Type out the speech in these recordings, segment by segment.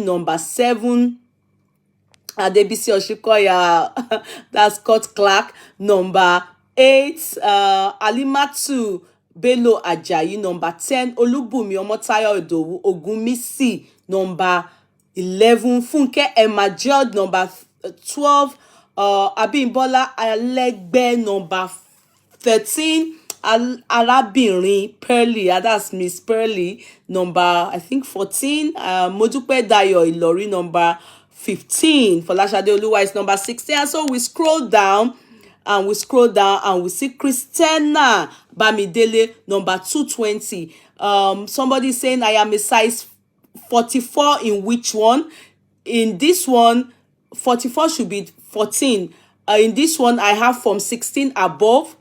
number 7. Adebisi Oshikoya, that's Scott Clark, number 8. Alimatu Bello Ajayi, number 10. Olubumi Omotayo Idowu Ogunmisi, number 11. Funke Emma-George, number 12. Abimbola Alegbe, number 13. Arabinrin Pearly, that's Miss Pearly, number I think 14. Modupe Dayo Ilori, number 15. Folashade Oluwa is number 16. And so we scroll down and we see Christina Bamidele, number 220. Somebody saying I am a size 44 in which one? In this one, 44 should be 14. In this one, I have from 16 above.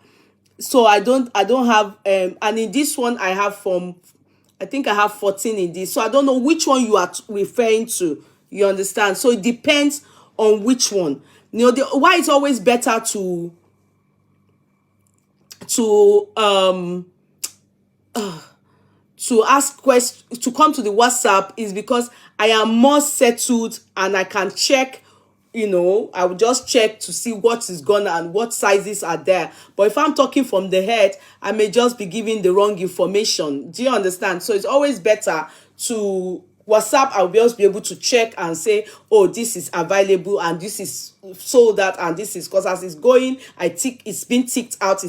So I don't have and in this one I have from, I think I have 14 in this. So I don't know which one you are referring to. You understand? So it depends on which one. You know, why it's always better to ask questions, to come to the WhatsApp, is because I am more settled and I can check. You know, I will just check to see what is gone and what sizes are there. But if I'm talking from the head, I may just be giving the wrong information. Do you understand? So it's always better to WhatsApp. I'll be able to check and say, oh, this is available and this is sold out and this is, because as it's going, it's been ticked out.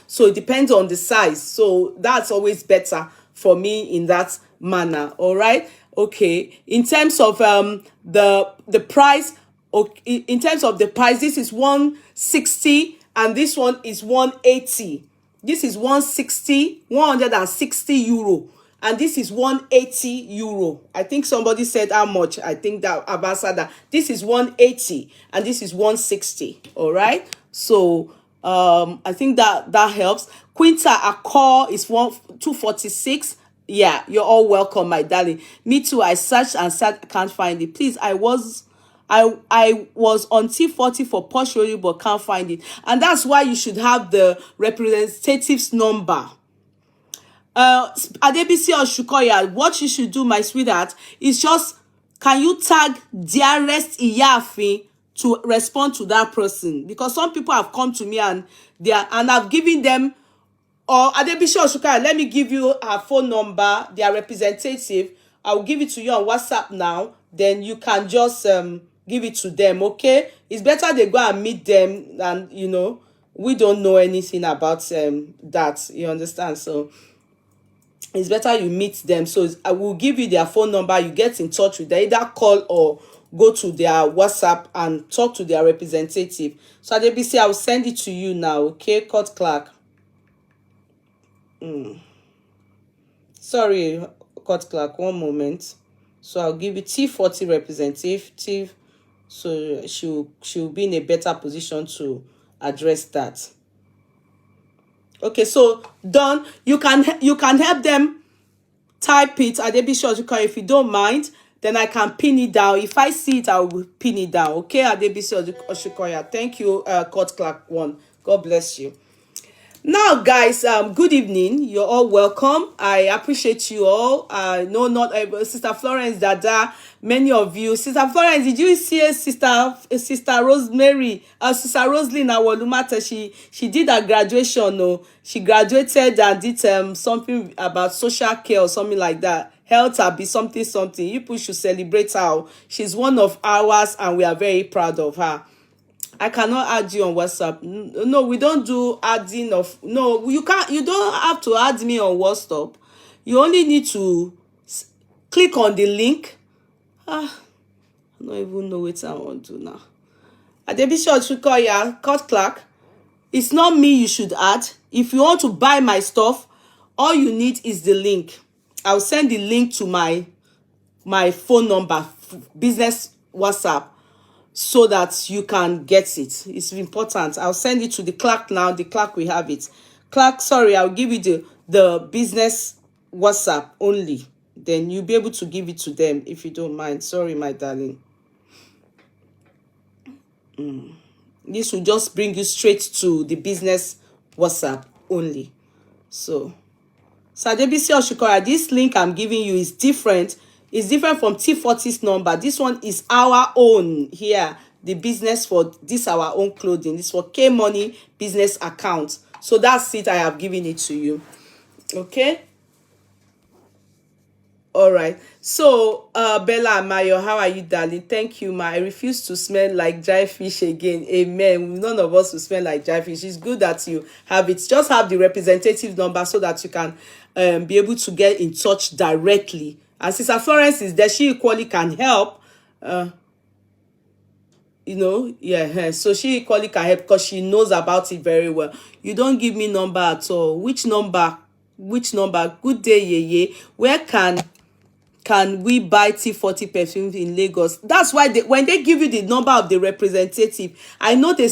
So it depends on the size. So that's always better for me in that manner. All right. Okay. In terms of the price. Okay, in terms of the price, this is 160 and this one is 180. This is 160 euro, and this is 180 euro. I think somebody said how much. I think that Abasada. This is 180 and this is 160. All right. So I think that helps. Quinta Accor is 246. Yeah, you're all welcome, my darling. Me too. I searched and said I can't find it. Please, I was on T40 for Posh Royal, but can't find it. And that's why you should have the representative's number. Adebisi Oshukoya, what you should do, my sweetheart, is just, can you tag dearest Iyaafin to respond to that person? Because some people have come to me and I've given them, or Adebisi Oshukoya, let me give you her phone number, their representative. I will give it to you on WhatsApp now. Then you can just give it to them, okay? It's better they go and meet them, and you know, we don't know anything about that, you understand? So it's better you meet them. So I will give you their phone number. You get in touch with them, either call or go to their WhatsApp and talk to their representative. So Adebisi, I will send it to you now, okay? Scott Clark. Sorry, Scott Clark, one moment. So I'll give you T40 representative, so she'll be in a better position to address that. Okay, so done. You can help them type it. Adebisi Oshukoya, if you don't mind, then I can pin it down. If I see it, I will pin it down. Okay, Adebisi Oshukoya. Thank you, Scott Clark 1. God bless you. Now, guys, good evening. You're all welcome. I appreciate you all. No, not Sister Florence Dada. Many of you, Sister Florence, did you see Sister Rosemary, Sister Roslyn Awolumata? She did her graduation. No, she graduated and did something about social care or something like that. Health be something. You people should celebrate her. She's one of ours, and we are very proud of her. I cannot add you on WhatsApp. No, we don't do adding of. No, you can't. You don't have to add me on WhatsApp. You only need to click on the link. I don't even know what I want to do now. Adebisi Oshukoya, Scott Clark. It's not me you should add. If you want to buy my stuff, all you need is the link. I'll send the link to my phone number, business WhatsApp, so that you can get it. It's important. I'll send it to the clerk now. The clerk will have it. Clerk, sorry, I'll give you the business WhatsApp only. Then you'll be able to give it to them if you don't mind. Sorry, my darling. This will just bring you straight to the business WhatsApp only. So Adebisi Oshukoya, this link I'm giving you is different. It's different from T40's number. This one is our own here. The business for this our own clothing. This for K Money business account. So that's it. I have given it to you. Okay. All right. So, Bella Mayo, how are you, darling? Thank you, ma. I refuse to smell like dry fish again. Amen. None of us will smell like dry fish. It's good that you have it. Just have the representative number so that you can be able to get in touch directly. And Sister Florence is there. She equally can help. Yeah. So she equally can help because she knows about it very well. You don't give me number at all. Which number? Good day, yeye. Where can we buy T40 perfumes in Lagos? That's why when they give you the number of the representative, I know they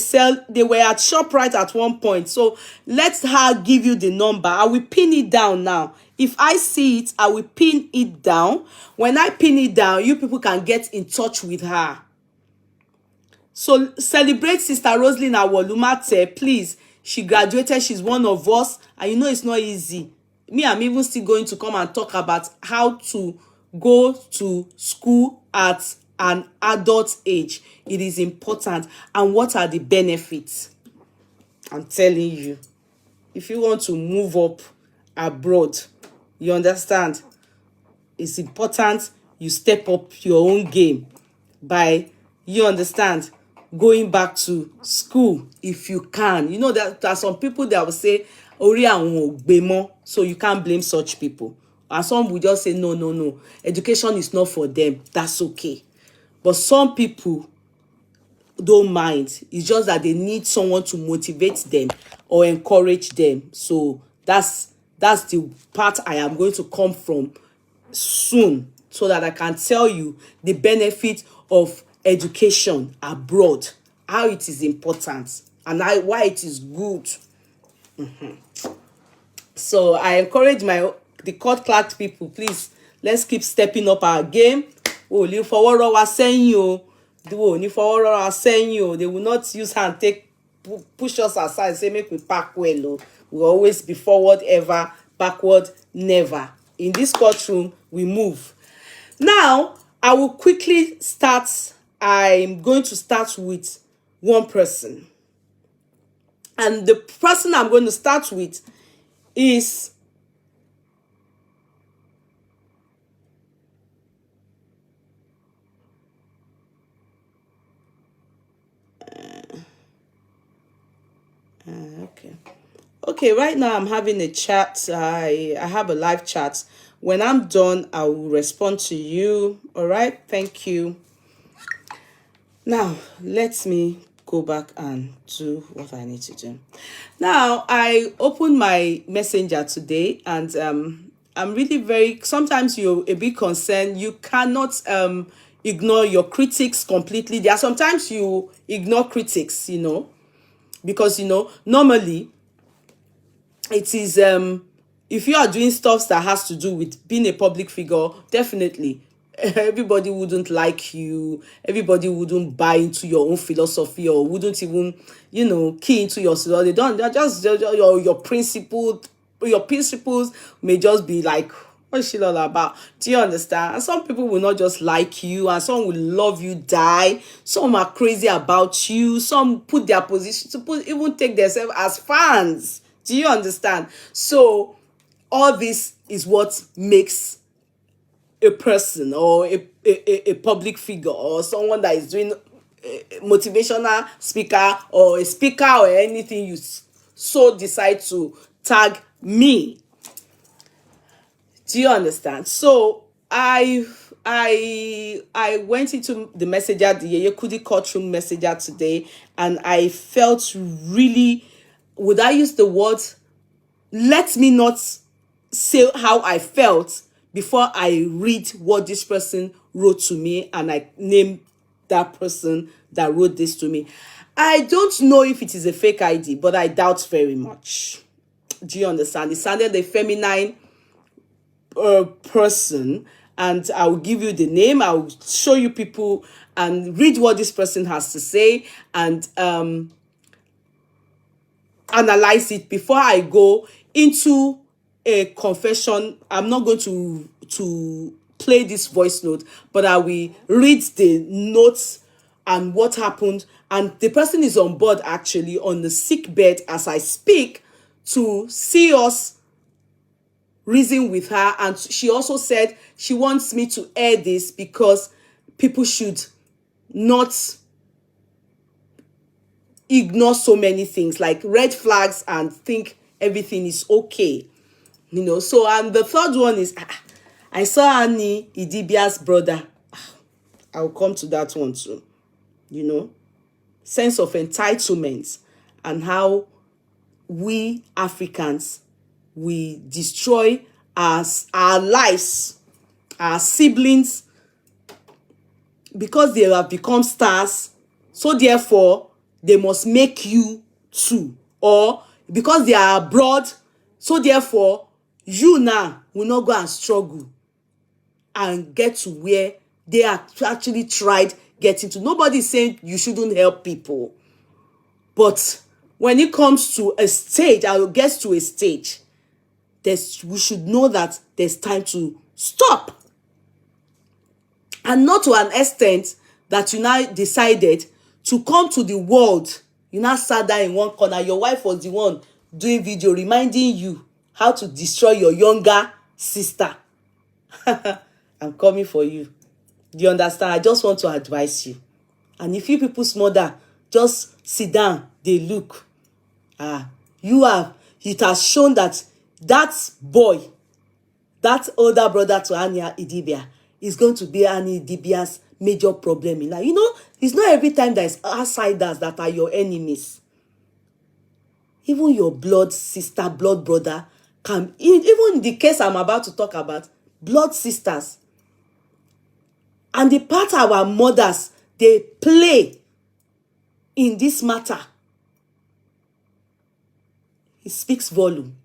were at ShopRite at one point. So let her give you the number. I will pin it down now. If I see it, I will pin it down. When I pin it down, you people can get in touch with her. So celebrate Sister Roslyn Awolumate, please. She graduated. She's one of us. And you know it's not easy. Me, I'm even still going to come and talk about how to go to school at an adult age. It is important. And what are the benefits? I'm telling you. If you want to move up abroad, you understand? It's important you step up your own game by, you understand, going back to school if you can. You know that there are some people that will say, Ori àwọn ò gbé mọ́, so you can't blame such people. And some will just say, no. Education is not for them. That's okay. But some people don't mind. It's just that they need someone to motivate them or encourage them. So that's the part I am going to come from soon, so that I can tell you the benefit of education abroad, how it is important, and why it is good. So I encourage the court clerk people, please, let's keep stepping up our game. Oh, ní fọwọ́ rọ́ wa sẹ́yìn o. Ní fọwọ́ rọ́ wa sẹ́yìn o. They will not use hand push us aside, say make we pack well o. We always be forward ever, backward never. In this courtroom, we move. Now, I will quickly start. I'm going to start with one person. And the person I'm going to start with is okay, right now I'm having a chat. I have a live chat. When I'm done, I will respond to you. All right, thank you. Now, let me go back and do what I need to do. Now, I opened my messenger today, and I'm really sometimes you're a bit concerned. You cannot ignore your critics completely. There are sometimes you ignore critics, because, normally it is, if you are doing stuff that has to do with being a public figure, definitely everybody wouldn't like you. Everybody wouldn't buy into your own philosophy, or wouldn't even, key into your philosophy. They're just your principles. Your principles may just be like, what's she all about? Do you understand? And some people will not just like you, and some will love you, die. Some are crazy about you. Some put their position even take themselves as fans. Do you understand? So all this is what makes a person or a public figure, or someone that is doing motivational speaker, or a speaker, or anything, you so decide to tag me. Do you understand? So I went into the messenger, the Yeye Kudi courtroom messenger today, and I felt really, would I use the word, let me not say how I felt before I read what this person wrote to me, and I name that person that wrote this to me. I don't know if it is a fake ID, but I doubt very much. Do you understand? It sounded a feminine person, and I will give you the name. I will show you people and read what this person has to say, and analyze it before I go into a confession. I'm not going to play this voice note, but I will read the notes and what happened. And the person is on board, actually on the sick bed as I speak, to see us reason with her. And she also said she wants me to air this because people should not ignore so many things like red flags and think everything is okay, So, and the third one is, I saw Annie Idibia's brother. I'll come to that one too. Sense of entitlement and how we Africans, we destroy our lives, our siblings, because they have become stars. So therefore, they must make you too. Or because they are abroad, so therefore, you now will not go and struggle and get to where they are actually tried getting to. Nobody is saying you shouldn't help people. But when it comes to a stage, I will get to a stage, we should know that there's time to stop. And not to an extent that you now decided to come to the world. You now sat down in one corner. Your wife was the one doing video reminding you how to destroy your younger sister. I'm coming for you. Do you understand? I just want to advise you. And if you people's mother just sit down, they look. It has shown that boy, that older brother to Annie Idibia, is going to be Annie Idibia's major problem in life. It's not every time that it's outsiders that are your enemies. Even your blood sister, blood brother, even in the case I'm about to talk about, blood sisters. And the part our mothers, they play in this matter, it speaks volume.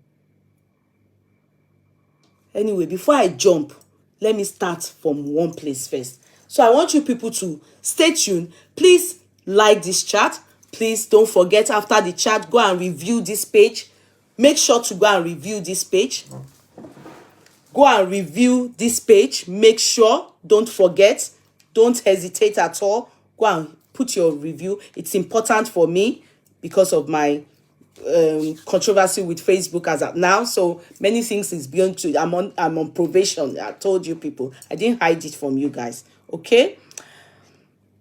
Anyway, before I jump, let me start from one place first. So I want you people to stay tuned. Please like this chat. Please don't forget, after the chat, go and review this page. Make sure to go and review this page. Go and review this page. Make sure, don't forget, don't hesitate at all. Go and put your review. It's important for me because of my controversy with Facebook as of now. So many things is beyond to. I'm on probation. I told you people. I didn't hide it from you guys. Okay.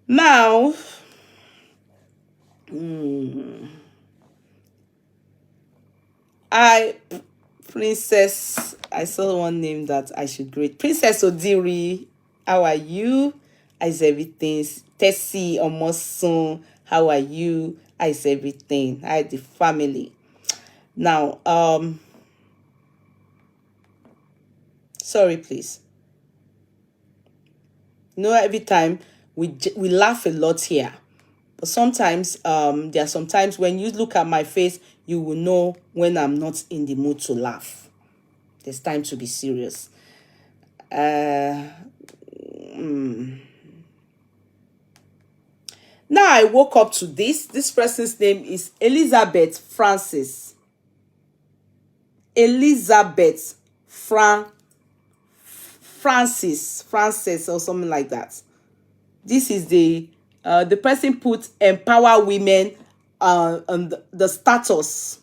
Now, Princess, I saw one name that I should greet. Princess Odiri, how are you? How is everything? Tessie Omosun, how are you? How is everything? How is the family? Now, sorry, please. Every time we laugh a lot here, but sometimes there are some times when you look at my face, you will know when I'm not in the mood to laugh. There's time to be serious. Now I woke up to this. This person's name is Elizabeth Francis. Elizabeth Francis or something like that. This is the person put empower women on the status.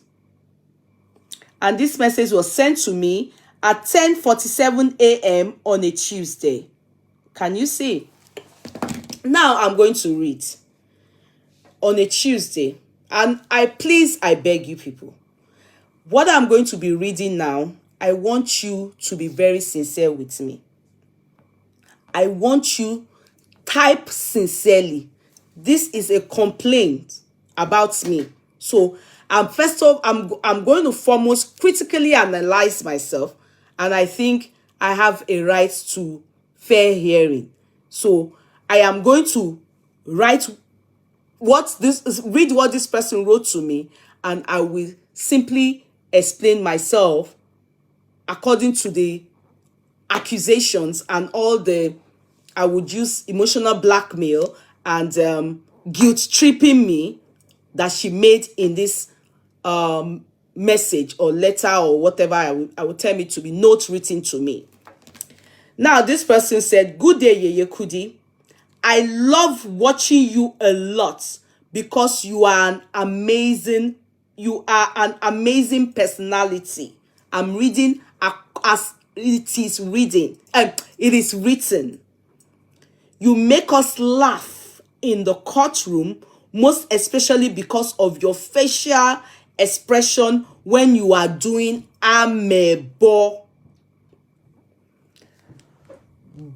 And this message was sent to me at 10:47 a.m. on a Tuesday. Can you see? Now I'm going to read. On a Tuesday. And I beg you people. What I'm going to be reading now, I want you to be very sincere with me. I want you type sincerely. This is a complaint about me. So I'm going to foremost critically analyze myself, and I think I have a right to fair hearing. So I am going to read what this person wrote to me, and I will simply explain myself according to the accusations and all the, I would use emotional blackmail and guilt tripping me that she made in this message or letter or whatever I would tell me to be note written to me. Now, this person said, "Good day, Yeye Kudi. I love watching you a lot because you are an amazing personality. I'm reading as it is reading. It is written. You make us laugh in the courtroom, most especially because of your facial expression when you are doing amebo.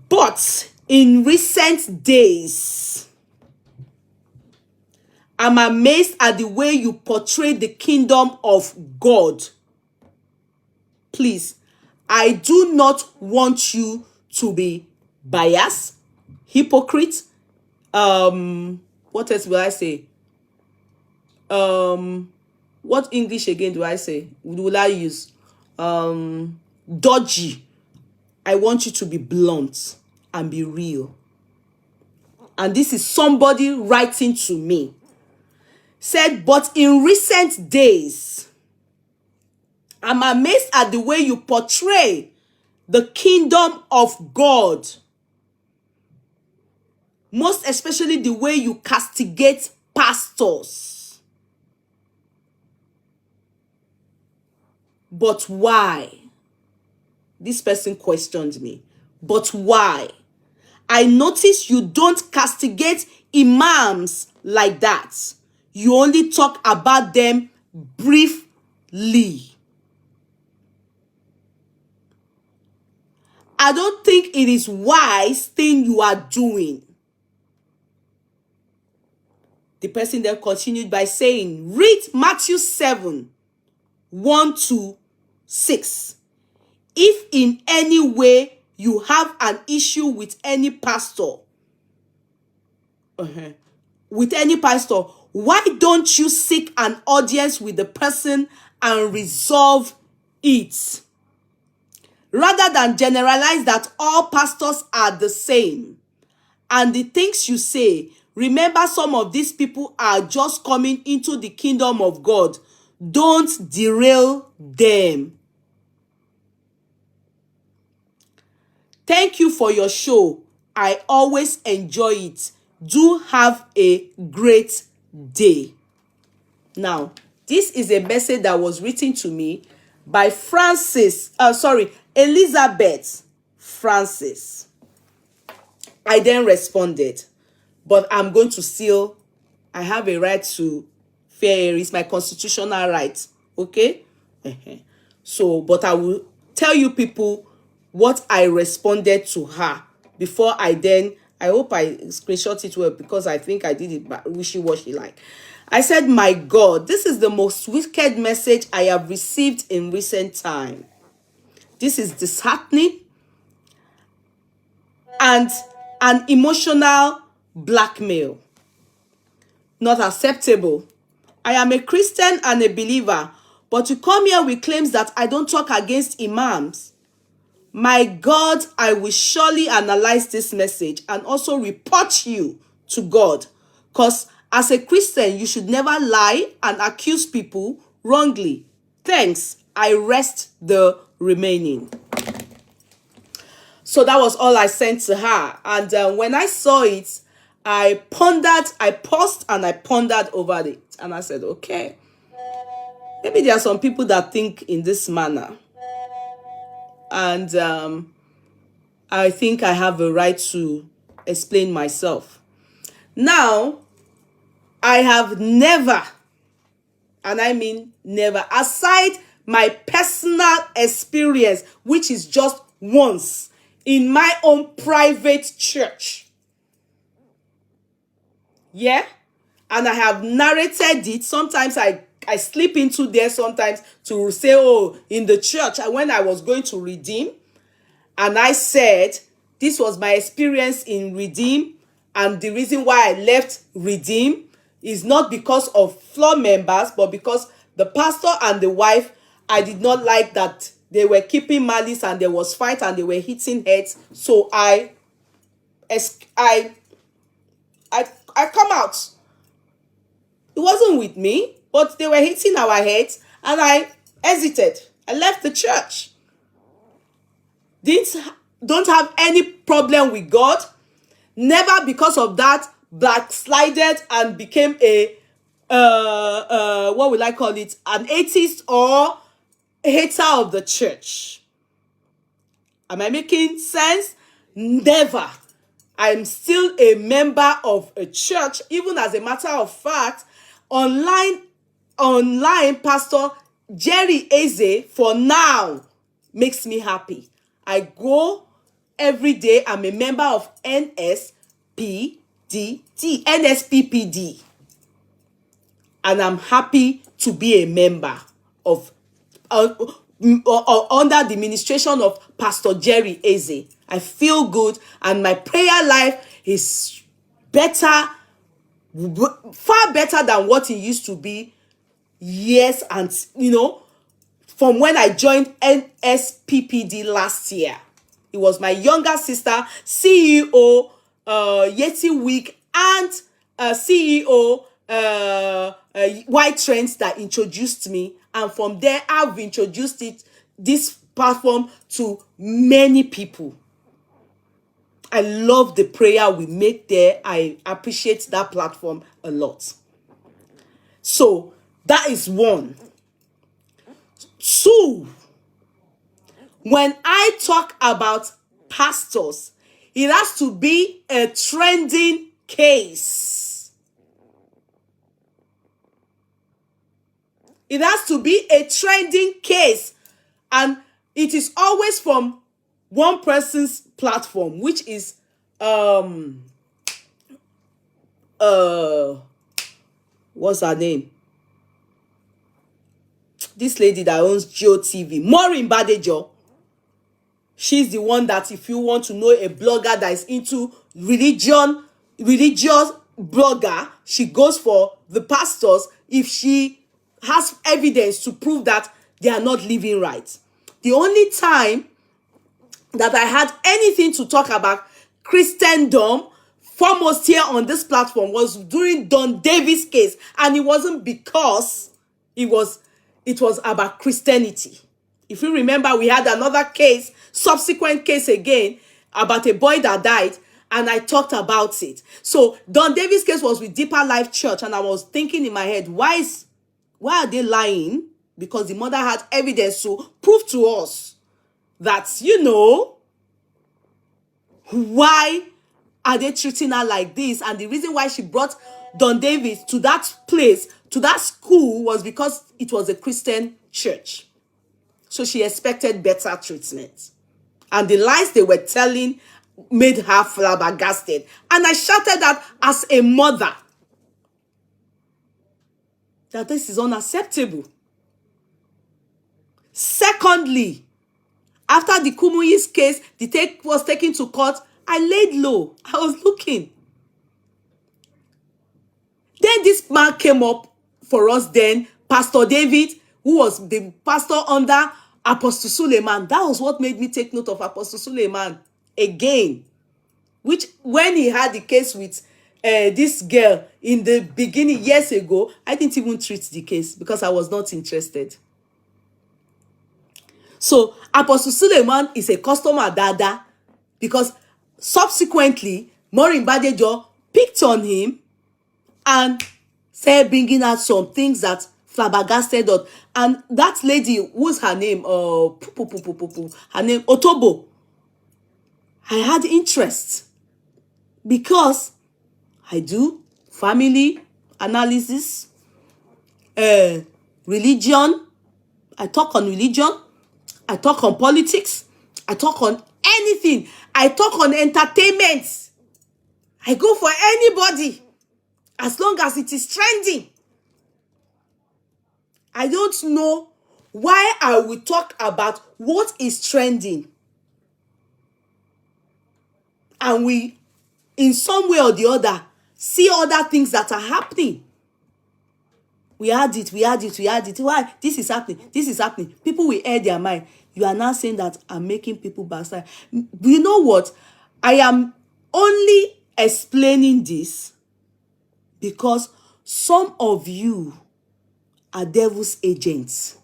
But in recent days, I'm amazed at the way you portray the kingdom of God. Please, I do not want you to be biased, hypocrite. What else will I say? What English again do I say? Will I use? Dodgy. I want you to be blunt and be real. And this is somebody writing to me. Said, but in recent days, I'm amazed at the way you portray the kingdom of God. Most especially the way you castigate pastors. But why? This person questioned me. But why? I notice you don't castigate imams like that. You only talk about them briefly. I don't think it is wise thing you are doing. The person then continued by saying, read Matthew 7, 1-6. If in any way you have an issue with any pastor, why don't you seek an audience with the person and resolve it? Rather than generalize that all pastors are the same. And the things you say, remember some of these people are just coming into the kingdom of God. Don't derail them. Thank you for your show. I always enjoy it. Do have a great day. Now, this is a message that was written to me by Elizabeth Francis. I then responded, but I'm going to still, I have a right to fair hearing. It's my constitutional right. Okay? So, but I will tell you people what I responded to her before I hope I screenshot it well because I think I did it wishy-washy like. I said, my God, this is the most wicked message I have received in recent time. This is disheartening and an emotional blackmail. Not acceptable. I am a Christian and a believer, but you come here with claims that I don't talk against imams. My God, I will surely analyze this message and also report you to God. Because as a Christian, you should never lie and accuse people wrongly. Thanks. I rest the remaining. So that was all I sent to her. And when I saw it, I paused and I pondered over it. And I said, okay, maybe there are some people that think in this manner. And I think I have a right to explain myself. Now, I have never, and I mean never, aside my personal experience, which is just once in my own private church. Yeah? And I have narrated it. Sometimes I slip into there sometimes to say, oh, in the church, when I was going to Redeem, and I said, this was my experience in Redeem, and the reason why I left Redeem is not because of floor members, but because the pastor and the wife, I did not like that they were keeping malice and there was fight and they were hitting heads. So I come out. It wasn't with me, but they were hitting our heads and I hesitated. I left the church. don't have any problem with God, never because of that backslided and became a what will I call it, an atheist or hater of the church. Am I making sense? Never. I'm still a member of a church. Even as a matter of fact, online Pastor Jerry Eze for now makes me happy. I go every day. I'm a member of NSPPD, and I'm happy to be a member of under the administration of Pastor Jerry Eze. I feel good, and my prayer life is better, far better than what it used to be. Yes, and from when I joined NSPPD last year. It was my younger sister, CEO Yeti Week, and CEO White Trends that introduced me. And from there, I've introduced this platform to many people. I love the prayer we make there. I appreciate that platform a lot. So that is one. Two, when I talk about pastors, it has to be a trending case. It has to be a trending case. And it is always from one person's platform, which is what's her name? This lady that owns Geo TV, Maureen Badejo. She's the one that, if you want to know a blogger that is into religious blogger, she goes for the pastors if she has evidence to prove that they are not living right. The only time that I had anything to talk about Christendom foremost here on this platform was during Don Davis' case, and it wasn't because it was about Christianity. If you remember, we had another case, subsequent case again, about a boy that died, and I talked about it. So Don Davis' case was with Deeper Life Church, and I was thinking in my head, why are they lying? Because the mother had evidence to prove to us that, why are they treating her like this? And the reason why she brought Don Davis to that place, to that school, was because it was a Christian church. So she expected better treatment. And the lies they were telling made her flabbergasted. And I shouted that as a mother, that this is unacceptable. Secondly, after the Kumuyi's case, the take was taken to court, I laid low. I was looking. Then this man came up for us then, Pastor David, who was the pastor under Apostle Suleiman. That was what made me take note of Apostle Suleiman again. Which, when he had the case with this girl in the beginning, years ago, I didn't even treat the case because I was not interested. So Apostle Suleiman is a customer dada, because subsequently Maureen Badejo picked on him and started bringing out some things that flabbergasted us. And that lady, who's her name? Her name Otobo. I had interest because I do family analysis, religion. I talk on religion. I talk on politics. I talk on anything. I talk on entertainment. I go for anybody as long as it is trending. I don't know why I will talk about what is trending, and we, in some way or the other, see other things that are happening. We had it. Why? This is happening. People will air their mind. You are now saying that I'm making people backslide. You know what? I am only explaining this because some of you are devil's agents.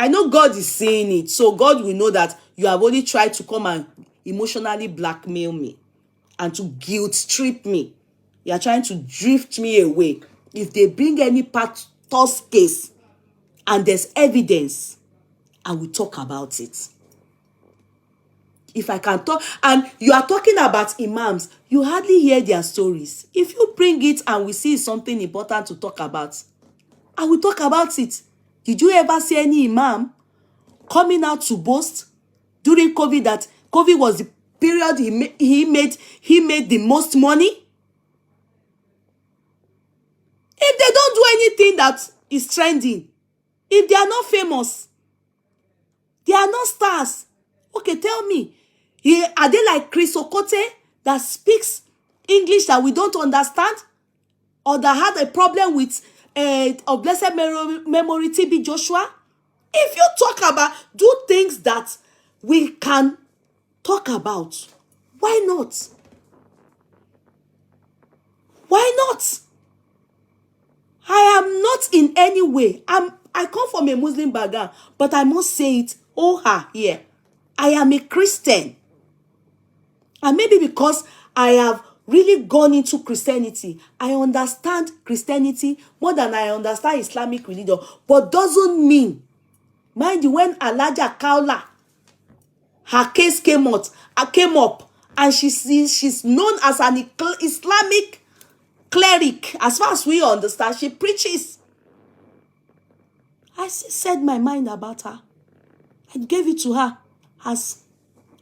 I know God is seeing it. So God will know that you have only tried to come and emotionally blackmail me and to guilt trip me. You are trying to drift me away. If they bring any pastor's case and there's evidence, I will talk about it. If I can talk, and you are talking about imams, you hardly hear their stories. If you bring it and we see something important to talk about, I will talk about it. Did you ever see any imam coming out to boast during COVID that COVID was the period he made the most money? If they don't do anything that is trending, if they are not famous, they are not stars. Okay, tell me, are they like Chris Okote that speaks English that we don't understand, or that had a problem with of blessed memory TB Joshua? If you talk about, do things that we can talk about, why not? Why not? I am not in any way. I come from a Muslim background, but I must say it here. I am a Christian. And maybe because I have really gone into Christianity, I understand Christianity more than I understand Islamic religion. But doesn't mean, mind you, when Alaja Kaula, her case came up, and she's known as an Islamic cleric. As far as we understand, she preaches. I said my mind about her. I gave it to her as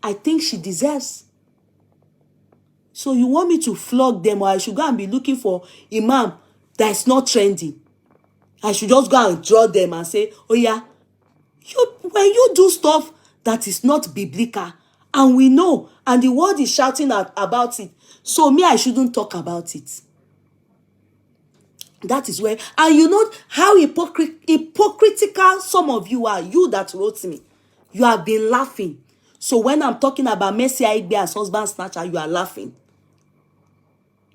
I think she deserves. So you want me to flog them, or I should go and be looking for imam that is not trending? I should just go and draw them and say, oh yeah, when you do stuff that is not biblical, and we know, and the world is shouting about it, so me, I shouldn't talk about it. That is where, and you know how hypocritical some of you are. You that wrote me, you have been laughing. So when I'm talking about Mercy Aigbe as husband snatcher, you are laughing.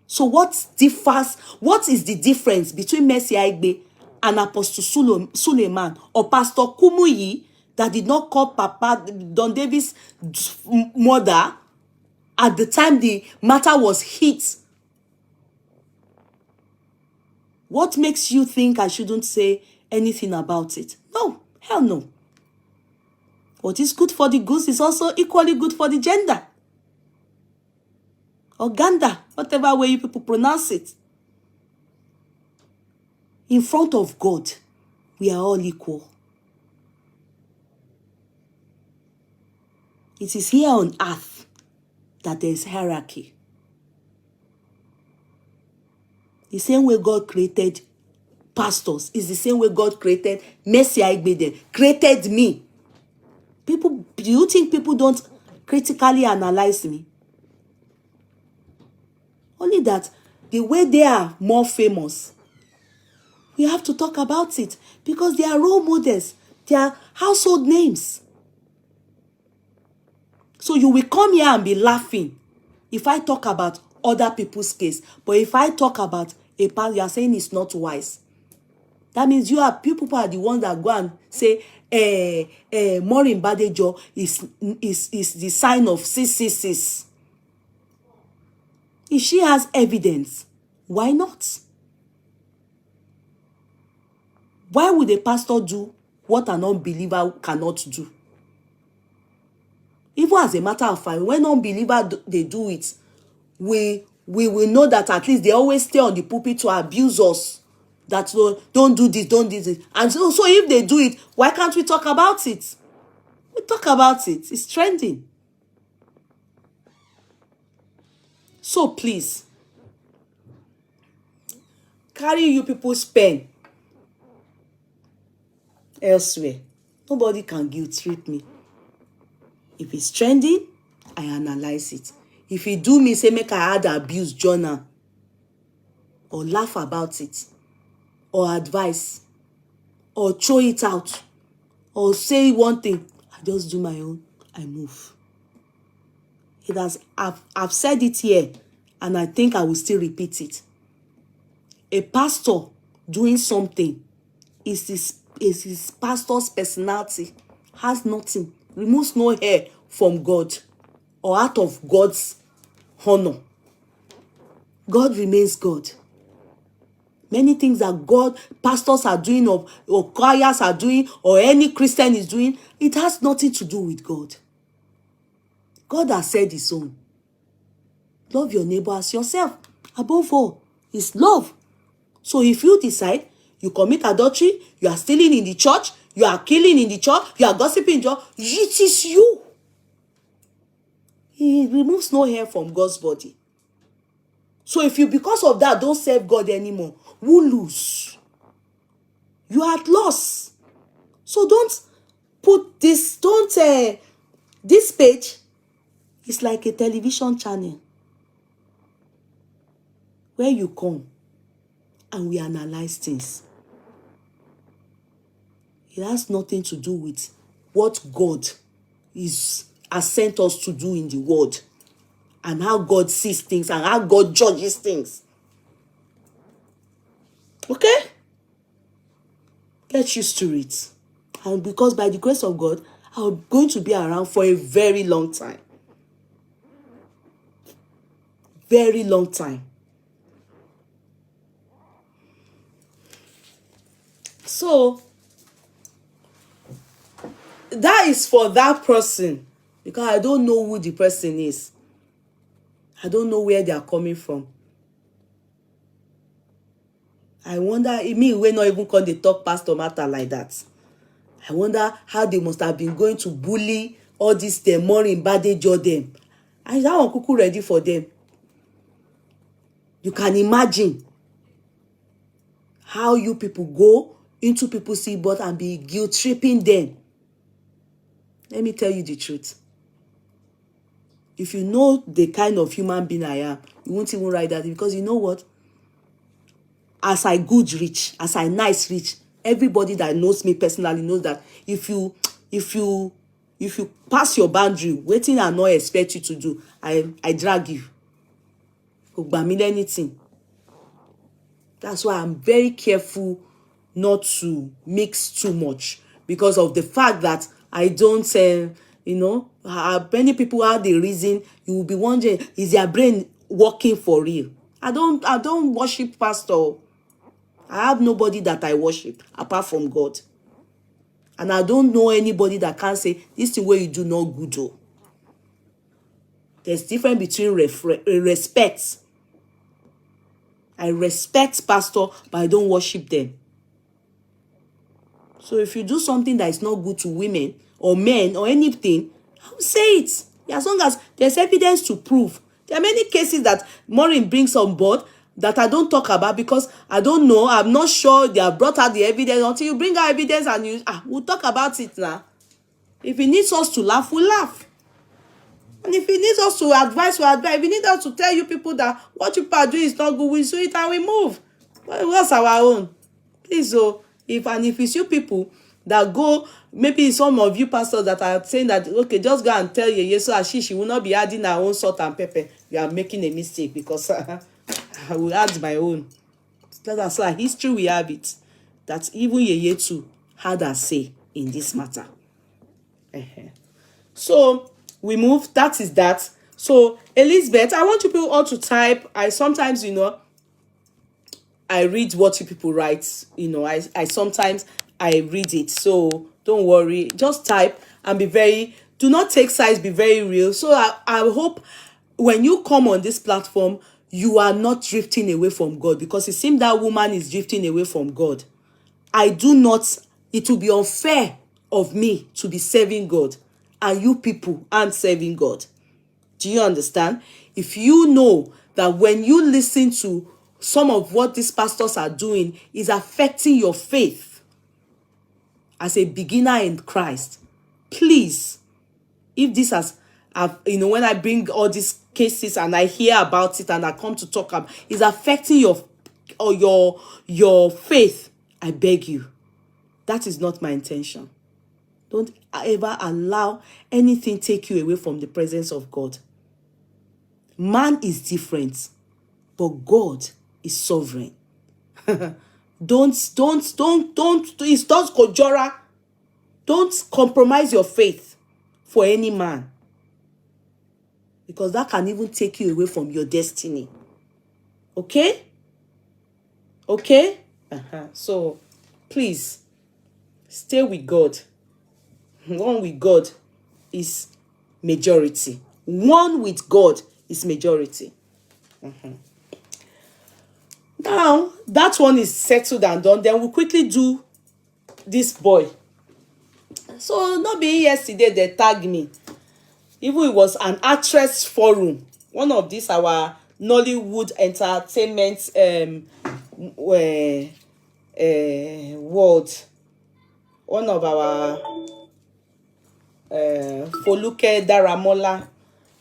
So what is the difference between Mercy Aigbe and Apostle Suleiman, or Pastor Kumuyi that did not call Papa Don Davis' mother at the time the matter was hit? What makes you think I shouldn't say anything about it? No, hell no. What is good for the goose is also equally good for the gender. Or gander, whatever way you people pronounce it. In front of God, we are all equal. It is here on earth that there is hierarchy. The same way God created pastors is the same way God created Mercy Aigbe, created me. People, do you think people don't critically analyze me? Only that the way they are more famous, we have to talk about it because they are role models. They are household names. So you will come here and be laughing if I talk about other people's case. But if I talk about a pastor, you are saying it's not wise. That means people are the ones that go and say, Maureen Badejo is the sign of 666. If she has evidence, why not? Why would a pastor do what an unbeliever cannot do? Even as a matter of fact, when unbelievers they do it, we will know that at least they always stay on the pulpit to abuse us. That don't do this, don't do this. And so if they do it, why can't we talk about it? We talk about it. It's trending. So please, carry you people's pen elsewhere. Nobody can guilt trip me. If it's trending, I analyze it. If you do me, say make I add abuse journal, or laugh about it, or advise, or throw it out, or say one thing, I just do my own, I move. I've said it here, and I think I will still repeat it. A pastor doing something is is his pastor's personality has nothing, removes no hair from God or out of God's honor. God remains God. Many things that God, pastors are doing or choirs are doing or any Christian is doing, it has nothing to do with God. God has said his own. Love your neighbor as yourself. Above all, is love. So if you decide you commit adultery, you are stealing in the church, you are killing in the church, you are gossiping in the church, it is you. He removes no hair from God's body. So if you, because of that, don't serve God anymore, who lose? You are at loss. So don't put this, this page is like a television channel where you come and we analyze things. It has nothing to do with what God has sent us to do in the world and how God sees things and how God judges things. Okay? Get used to it. And because by the grace of God, I'm going to be around for a very long time. Very long time. So, that is for that person, because I don't know who the person is. I don't know where they are coming from. I wonder, me wey not even come dey talk pastor matter like that. I wonder how they must have been going to bully all this dem morning badejo dem. And that one kuku ready for them. You can imagine how you people go into people's seatbelt and be guilt tripping them. Let me tell you the truth. If you know the kind of human being I am, you won't even write that, because you know what? As I good rich, as I nice rich, everybody that knows me personally knows that if you pass your boundary, wetin I not expect you to do, I drag you. Anything. That's why I'm very careful not to mix too much, because of the fact that I don't many people have the reason. You will be wondering, is their brain working for real? I don't worship pastor. I have nobody that I worship apart from God. And I don't know anybody that can say, this is the way you do not good. Oh. There's difference between respect. I respect pastor, but I don't worship them. So if you do something that is not good to women or men or anything, I'll say it. As long as there's evidence to prove. There are many cases that Maureen brings on board that I don't talk about because I don't know. I'm not sure they have brought out the evidence. Until you bring out evidence and we'll talk about it now. If he needs us to laugh, we'll laugh. And if he needs us to advise, we'll advise. If he needs us to tell you people that what you are doing is not good, we'll do it and we move. Well, what's our own? Please, so if it's you people that go, maybe some of you pastors that are saying that, okay, just go and tell Yeye so she will not be adding her own salt and pepper. You are making a mistake, because I will add my own. That's why history we have it that even Yeye too had a say in this matter. So we move. That is that. So Elizabeth, I want you people all to type. I sometimes, I read what you people write. I sometimes read it. So don't worry. Just type and do not take sides, be very real. So I hope when you come on this platform, you are not drifting away from God, because it seems that woman is drifting away from God. It will be unfair of me to be serving God and you people aren't serving God. Do you understand? If you know that when you listen to some of what these pastors are doing is affecting your faith as a beginner in Christ, please, if this when I bring all these cases and I hear about it and I come to talk about, is affecting your faith, I beg you, that is not my intention. Don't ever allow anything take you away from the presence of God. Man is different, but God is sovereign. Don't, it's not kojora. Don't compromise your faith for any man, because that can even take you away from your destiny. Okay? Okay? So, please, stay with God. One with God is majority. One with God is majority. Now, that one is settled and done. Then we'll quickly do this boy. So, not being yesterday, they tagged me. Even it was an actress forum. One of these, our Nollywood entertainment world. One of our Foluke Daramola.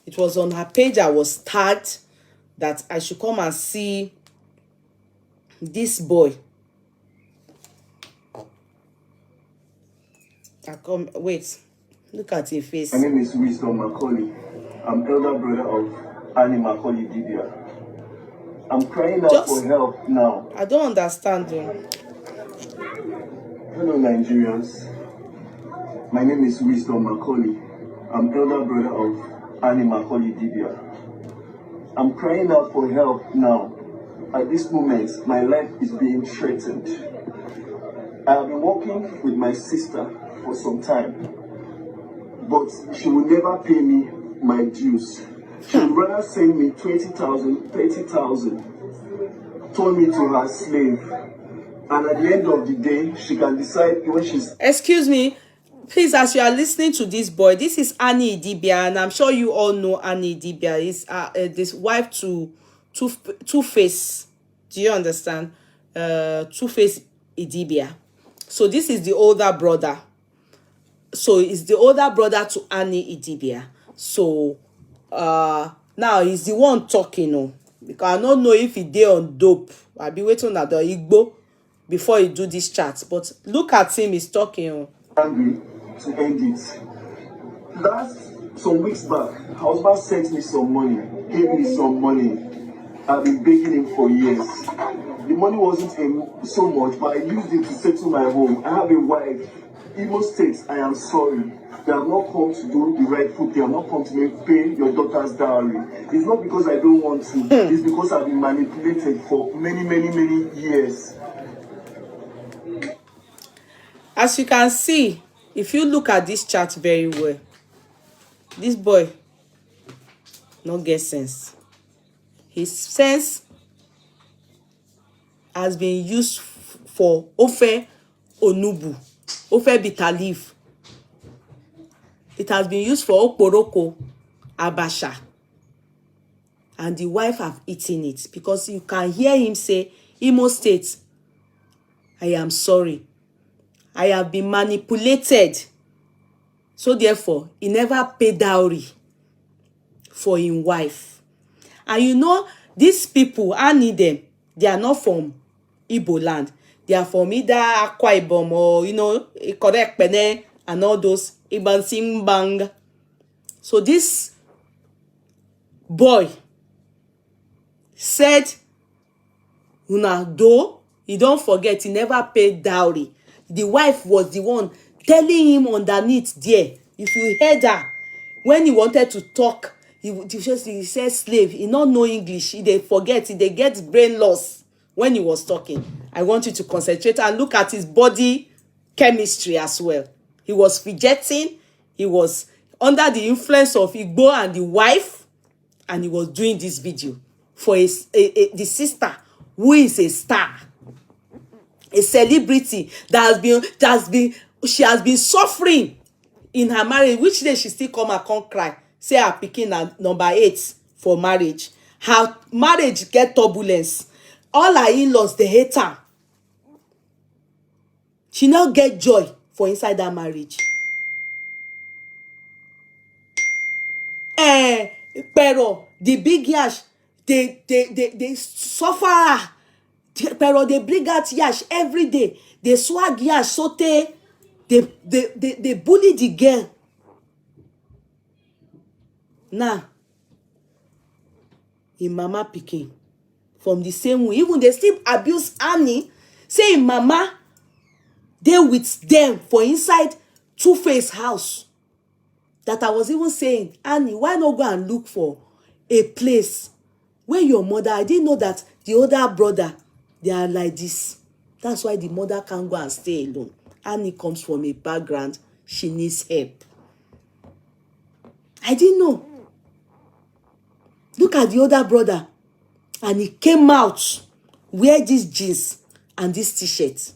It was on her page. I was tagged that I should come and see this boy. Wait, look at your face. My name is Wisdom Macaulay. I'm elder brother of Annie Macaulay Idibia. I'm crying out for help now. I don't understand them. Hello, Nigerians. My name is Wisdom Macaulay. I'm elder brother of Annie Macaulay Idibia. I'm crying out for help now. At this moment, my life is being threatened. I have been working with my sister for some time, but she will never pay me my dues. She would rather send me 20,000, 30,000, turn me to her slave, and at the end of the day, she can decide when she's... Excuse me, please, as you are listening to this boy, this is Annie Idibia, and I'm sure you all know Annie Idibia is this wife to Two-Face. Do you understand? Two-Face Idibia. So this is the older brother. So it's the older brother to Annie Idibia. So now he's the one talking, because I don't know if he dey on dope. I'll be waiting at the Igbo before he do this chat. But look at him, he's talking. Angry to end it. Some weeks back, her husband sent me some money, gave me some money. I've been begging him for years. The money wasn't so much, but I used it to settle my home. I have a wife. Imo State, I am sorry. They have not come to do the right foot. They have not come to pay your daughter's dowry. It's not because I don't want to. It's because I've been manipulated for many, many, many years. As you can see, if you look at this chart very well, this boy no get sense. His sense has been used for Ofe Onubu, Ofe bitter leaf. It has been used for Okporoko, Abasha. And the wife have eaten it, because you can hear him say, Imo State, I am sorry. I have been manipulated. So therefore, he never paid dowry for his wife. And you know, these people, I need them. They are not from Igbo land. They are from either Akwa Ibom or, correct Pene and all those Iban Simbang. So this boy said, though he don't forget, he never paid dowry. The wife was the one telling him underneath there. If you heard her, when he wanted to talk, he said slave. He not know English. He dey forget. He dey get brain loss when he was talking. I want you to concentrate and look at his body chemistry as well. He was fidgeting. He was under the influence of Igbo and the wife, and he was doing this video for the sister who is a star, a celebrity she has been suffering in her marriage. Which day she still come and come cry, say her pikin na number 8 for marriage. Her marriage get turbulence. All her in-laws, they hate her. She now get joy for inside that marriage. Pero the big yash, they suffer her. Pero they bring out yash every day. They swag yash sote. They bully the girl. Now, in mama pikin from the same way, even they still abuse Annie, say im mama dey with them for inside Two-Face house. That I was even saying, Annie, why not go and look for a place where your mother, I didn't know that the older brother, they are like this. That's why the mother can't go and stay alone. Annie comes from a background, she needs help. I didn't know. Look at the older brother. And he came out, wear these jeans and this t-shirt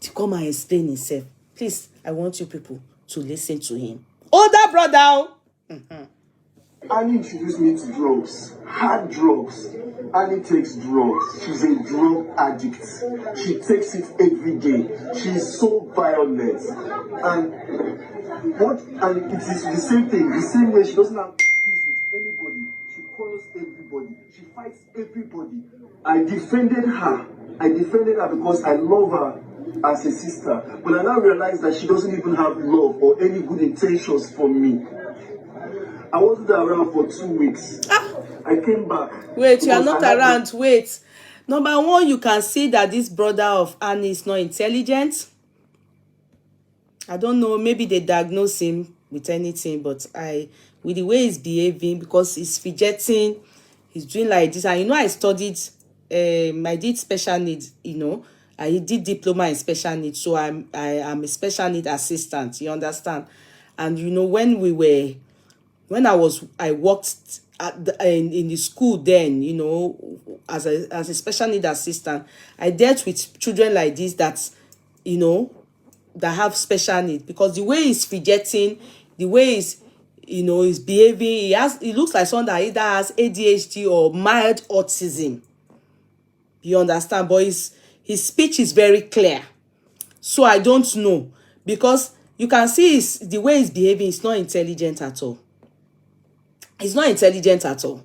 to come and explain himself. Please, I want you people to listen to him. Older brother. Annie introduced me to drugs, hard drugs. Annie takes drugs. She's a drug addict. She takes it every day. She's so violent. And it is the same thing, the same way she doesn't have peace with anybody. She quarrels everybody. She fights everybody. I defended her because I love her as a sister. But I now realize that she doesn't even have love or any good intentions for me. I wasn't around for 2 weeks. I came back. Wait, you are not around. Wait. Number one, you can see that this brother of Annie is not intelligent. I don't know, maybe they diagnose him with anything, but with the way he's behaving, because he's fidgeting, he's doing like this. And I studied, I did special needs, I did diploma in special needs, so I am a special need assistant, you understand? And when I worked in the school then, as a special need assistant, I dealt with children like this that have special needs, because the way he's fidgeting, the way he's behaving, he looks like someone that either has ADHD or mild autism. You understand? But his speech is very clear. So I don't know, because you can see the way he's behaving is not intelligent at all. He's not intelligent at all.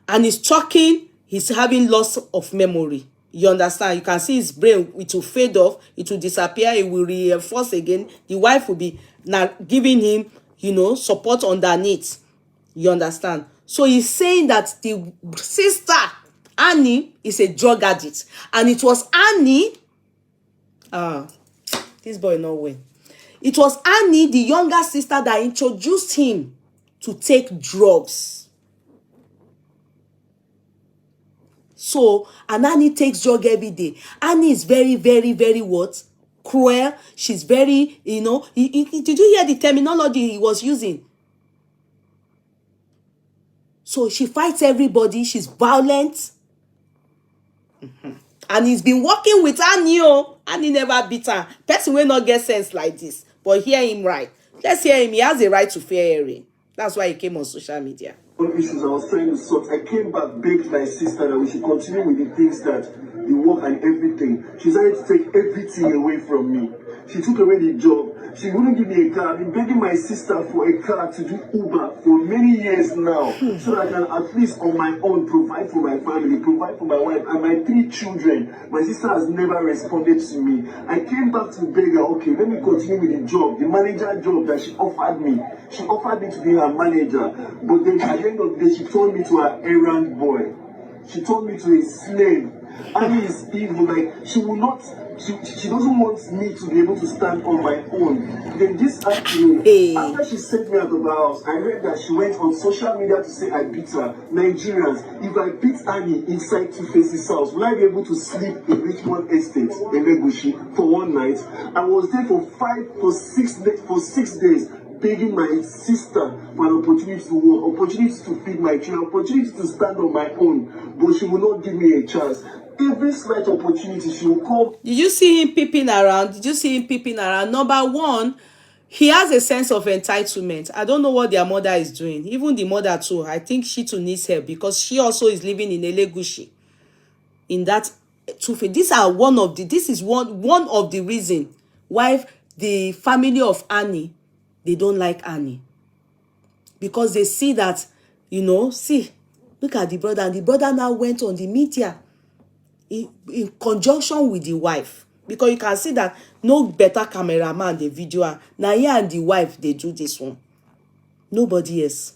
And he's talking, he's having loss of memory. You understand? You can see his brain, it will fade off, it will disappear, it will reinforce again. The wife will be now giving him, support underneath. You understand? So he's saying that the sister, Annie, is a drug addict. And it was Annie, this boy no way. It was Annie, the younger sister, that introduced him to take drugs. So, and Annie takes drug every day. Annie is very, very, very what? Cruel. She's very, did you hear the terminology he was using? So she fights everybody. She's violent. And he's been working with Annie. Annie never beat her. Person will not get sense like this. But hear him right. Let's hear him. He has a right to fair hearing. That's why he came on social media. Issues I was trying to sort. I came back, begged my sister that we should continue with the things that the work and everything. She decided to take everything away from me. She took away the job. She wouldn't give me a car. I've been begging my sister for a car to do Uber for many years now, so that I can at least on my own provide for my family, provide for my wife and my 3 children. My sister has never responded to me. I came back to beg her, okay, let me continue with the job, the manager job that she offered me. She offered me to be her manager, but then at the end of the day, she turned me to her errand boy. She turned me to a slave. Annie is evil. Like, she will not, she doesn't want me to be able to stand on my own. Then this afternoon, after she sent me out of the house, I read that she went on social media to say I beat her. Nigerians, if I beat Annie inside Two-Face's house, will I be able to sleep in Richmond Estate in Legushi for one night? I was there for 6 days. Begging my sister for an opportunity to work, opportunity to feed my children, opportunity to stand on my own, but she will not give me a chance. Every slight opportunity, she will come. Did you see him peeping around? Number one, he has a sense of entitlement. I don't know what their mother is doing. Even the mother too. I think she too needs help, because she also is living in Elegushi. In that Two-Face. This is one of the reasons why the family of Annie, they don't like Annie, because they see that, look at the brother, and the brother now went on the media in conjunction with the wife, because you can see that no better cameraman the video. Now here and the wife, they do this one. Nobody else.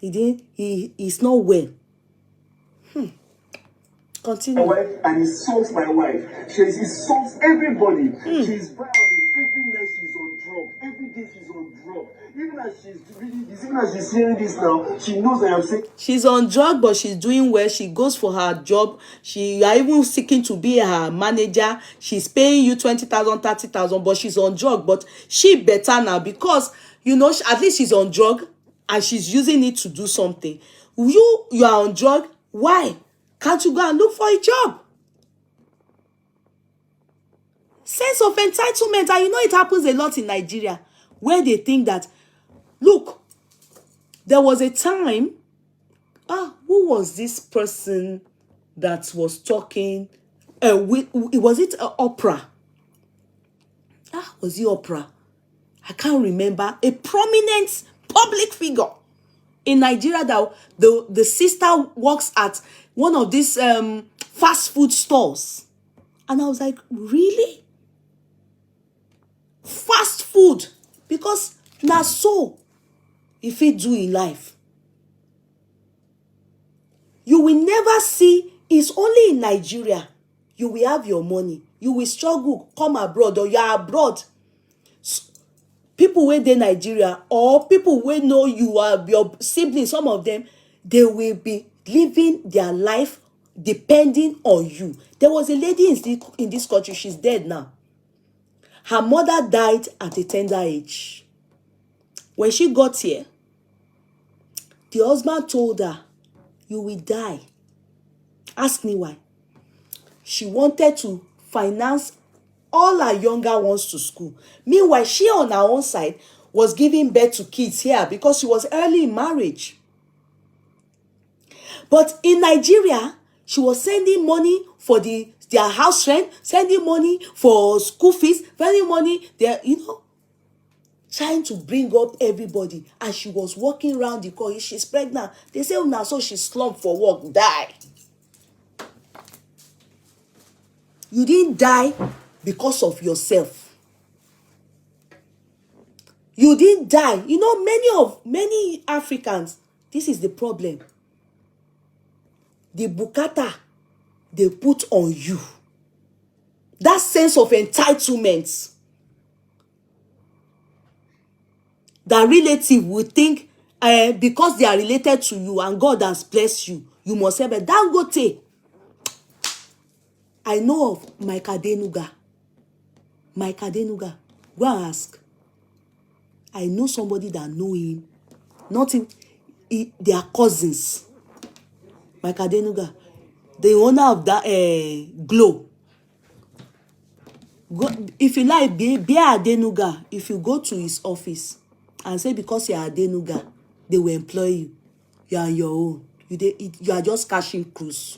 He's not well. My Continue. wife and insults my wife. She insults everybody. She's violent. Every night she's on drugs. Every day she's on drugs. Even as she's reading this, even as she's hearing this now, she knows I am saying She's on drug, but she's doing well. She goes for her job. You are even seeking to be her manager. She's paying you 20,000, 30,000, but she's on drug. But she better now because at least she's on drug and she's using it to do something. You are on drug. Why can't you go and look for a job? Sense of entitlement, and it happens a lot in Nigeria where they think that, look, there was a time. Who was this person that was talking? Was it Oprah? Was it Oprah? I can't remember. A prominent public figure in Nigeria that the sister works at one of these fast food stores. And I was like, really? Fast food? Because na so if it do in life. You will never see, it's only in Nigeria you will have your money. You will struggle, come abroad, or you are abroad. People wey dey Nigeria or people wey know you are your siblings, some of them, they will be living their life depending on you. There was a lady in this country, she's dead now. Her mother died at a tender age. When she got here, the husband told her, you will die. Ask me why. She wanted to finance all her younger ones to school. Meanwhile, she on her own side was giving birth to kids here because she was early in marriage. But in Nigeria, she was sending money for their house rent, sending money for school fees, sending money, trying to bring up everybody. And she was walking around the corner. She's pregnant. They say, now so she slumped for work, die. You didn't die because of yourself. You didn't die. Many Africans, this is the problem. The bukata they put on you. That sense of entitlement. That relative will think because they are related to you and God has blessed you, you must have a Dangote. I know of Mike Adenuga. Go and ask. I know somebody that know him. Not him. They are cousins. Mike Adenuga. The owner of that Glow. Go, if you like, be Adenuga. If you go to his office and say because you are Adenuga, they will employ you. You are your own. You are just cashing cruise.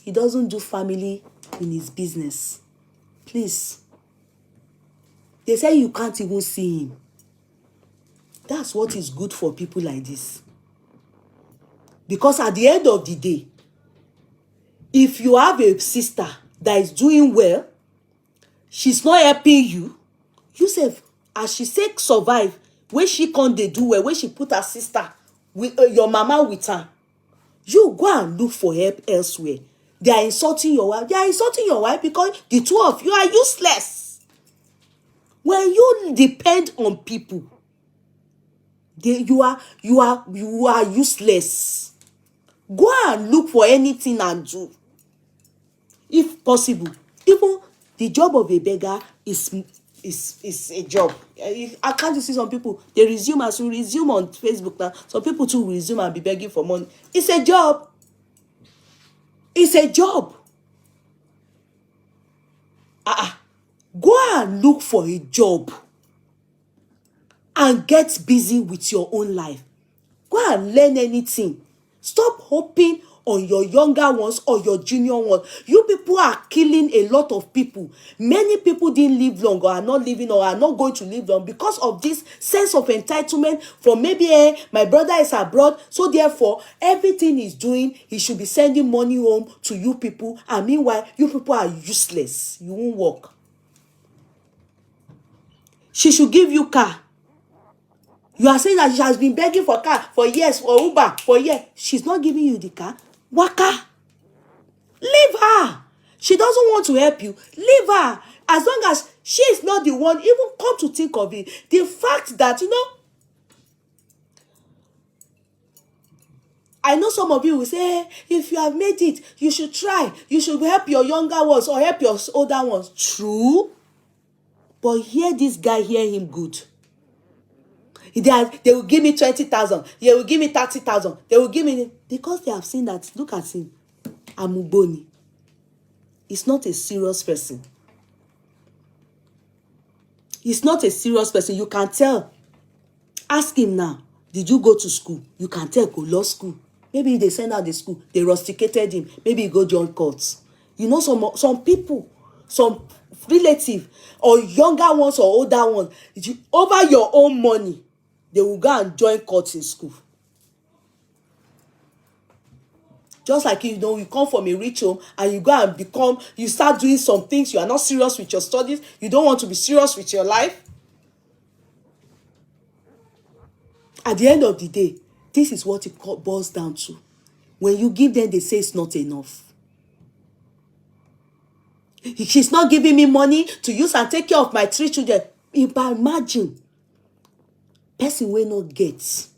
He doesn't do family in his business. Please. They say you can't even see him. That's what is good for people like this. Because at the end of the day, if you have a sister that is doing well, she's not helping you, Yusuf, as she say survive, when she can't they do well, when she put her sister, with your mama with her, you go and look for help elsewhere. They are insulting your wife. They are insulting your wife because the two of you are useless. When you depend on people, you are useless. Go and look for anything and do. If possible. Even the job of a beggar is a job. I can't see some people, they resume as you resume on Facebook now. Some people too resume and be begging for money. It's a job. It's a job. Go and look for a job and get busy with your own life. Go and learn anything. Stop hoping on your younger ones or your junior ones. You people are killing a lot of people. Many people didn't live long or are not living or are not going to live long because of this sense of entitlement from maybe my brother is abroad, so therefore everything he's doing, he should be sending money home to you people, and meanwhile you people are useless. You won't work. She should give you car. You are saying that she has been begging for car for years, for Uber for years. She's not giving you the car. Waka. Leave her. She doesn't want to help you. Leave her. As long as she is not the one, even come to think of it, the fact that, I know some of you will say, if you have made it, you should try. You should help your younger ones or help your older ones. True. But hear this guy, hear him good. They will give me 20,000. They will give me 30,000. They will give me, because they have seen that, look at him. Amuboni. He's not a serious person. He's not a serious person. You can tell. Ask him now. Did you go to school? You can tell. Go law school. Maybe they send out the school. They rusticated him. Maybe he go join courts. Some people, some relative, or younger ones or older ones, over your own money, they will go and join courts in school. Just like, you come from a rich home and you go and you start doing some things, you are not serious with your studies, you don't want to be serious with your life. At the end of the day, this is what it boils down to. When you give them, they say it's not enough. She's not giving me money to use and take care of my 3 children. Imagine, person will not get.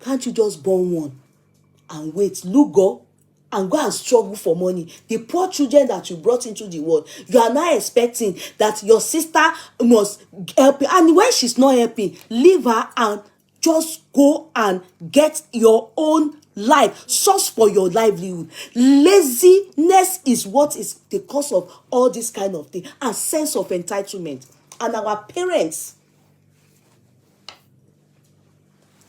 Can't you just born one and wait, go and struggle for money? The poor children that you brought into the world, you are now expecting that your sister must help you. And when she's not helping, leave her and just go and get your own life, source for your livelihood. Laziness is what is the cause of all this kind of thing, and sense of entitlement. And our parents,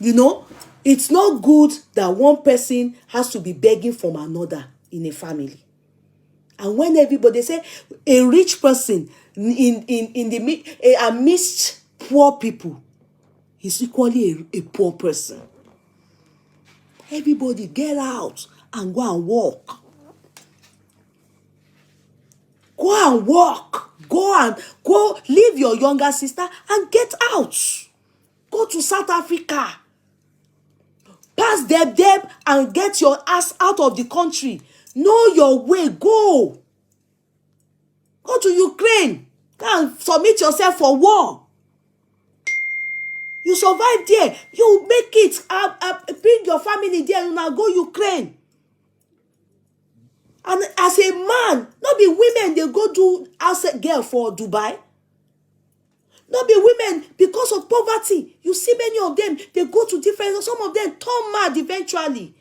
it's not good that one person has to be begging from another in a family. And when everybody say a rich person amidst poor people is equally a poor person. Everybody get out and go and walk. Go and walk. Go leave your younger sister and get out. Go to South Africa. Pass Deb and get your ass out of the country. Know your way. Go to Ukraine. Go and submit yourself for war. You survive there. You make it. Bring your family there. You now go Ukraine. And as a man, not be women, they go do outside girl for Dubai. Not be women because of poverty. You see many of them, they go to different, some of them turn mad eventually.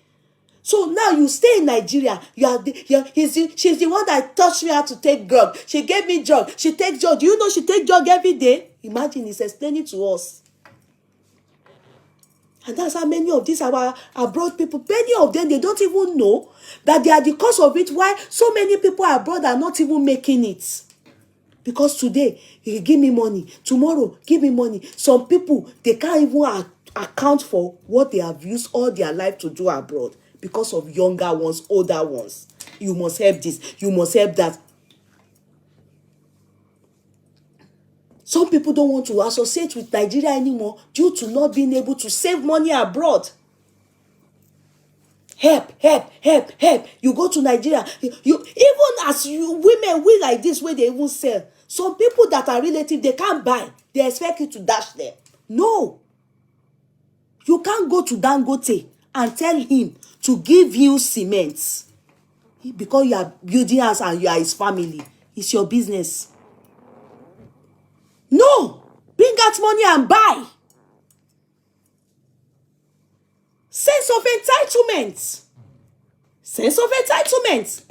So now you stay in Nigeria. She's the one that taught me how to take drug. She gave me drug. She takes drug. Do you know she takes drug every day? Imagine, he's explaining to us. And that's how many of these our abroad people, many of them, they don't even know that they are the cause of it. Why so many people abroad are not even making it. Because today, you give me money. Tomorrow, give me money. Some people, they can't even account for what they have used all their life to do abroad because of younger ones, older ones. You must help this. You must help that. Some people don't want to associate with Nigeria anymore due to not being able to save money abroad. Help. You go to Nigeria. Even as women, we like this, where they even sell. Some people that are relative, they can't buy. They expect you to dash them. No. You can't go to Dangote and tell him to give you cement because you are building house and you are his family. It's your business. No. Bring out money and buy. Sense of entitlement. Sense of entitlement.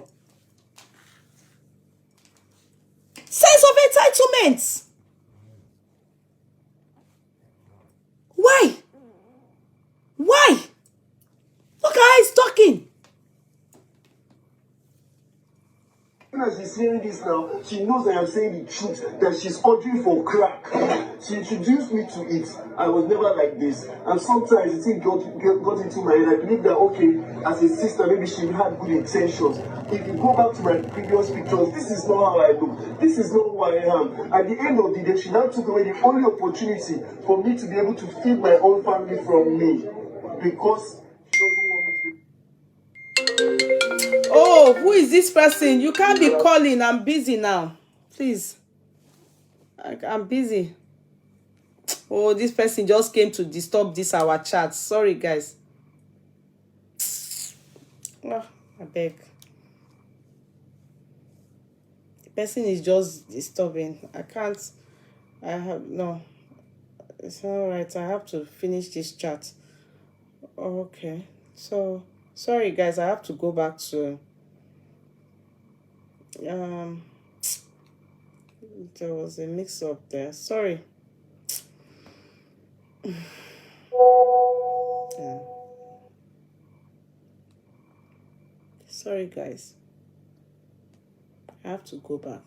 Sense of entitlement. Why? Look how he's talking. as she's hearing this now, she knows I am saying the truth, that she's ordering for crack. She introduced me to it. I was never like this. And sometimes the thing got into my head. I believe that, okay, as a sister, maybe she had good intentions. If you go back to my previous pictures, this is not how I look. This is not who I am. At the end of the day, she now took away the only opportunity for me to be able to feed my own family from me. Because she doesn't want me to. Oh, who is this person? You can't be calling. I'm busy now. Please. I'm busy. Oh, this person just came to disturb this our chat. Sorry, guys. Oh, I beg. The person is just disturbing. I can't. I have no. It's all right. I have to finish this chat. Okay. So sorry, guys. I have to go back to. There was a mix-up there. Sorry. Yeah. Sorry, guys. I have to go back.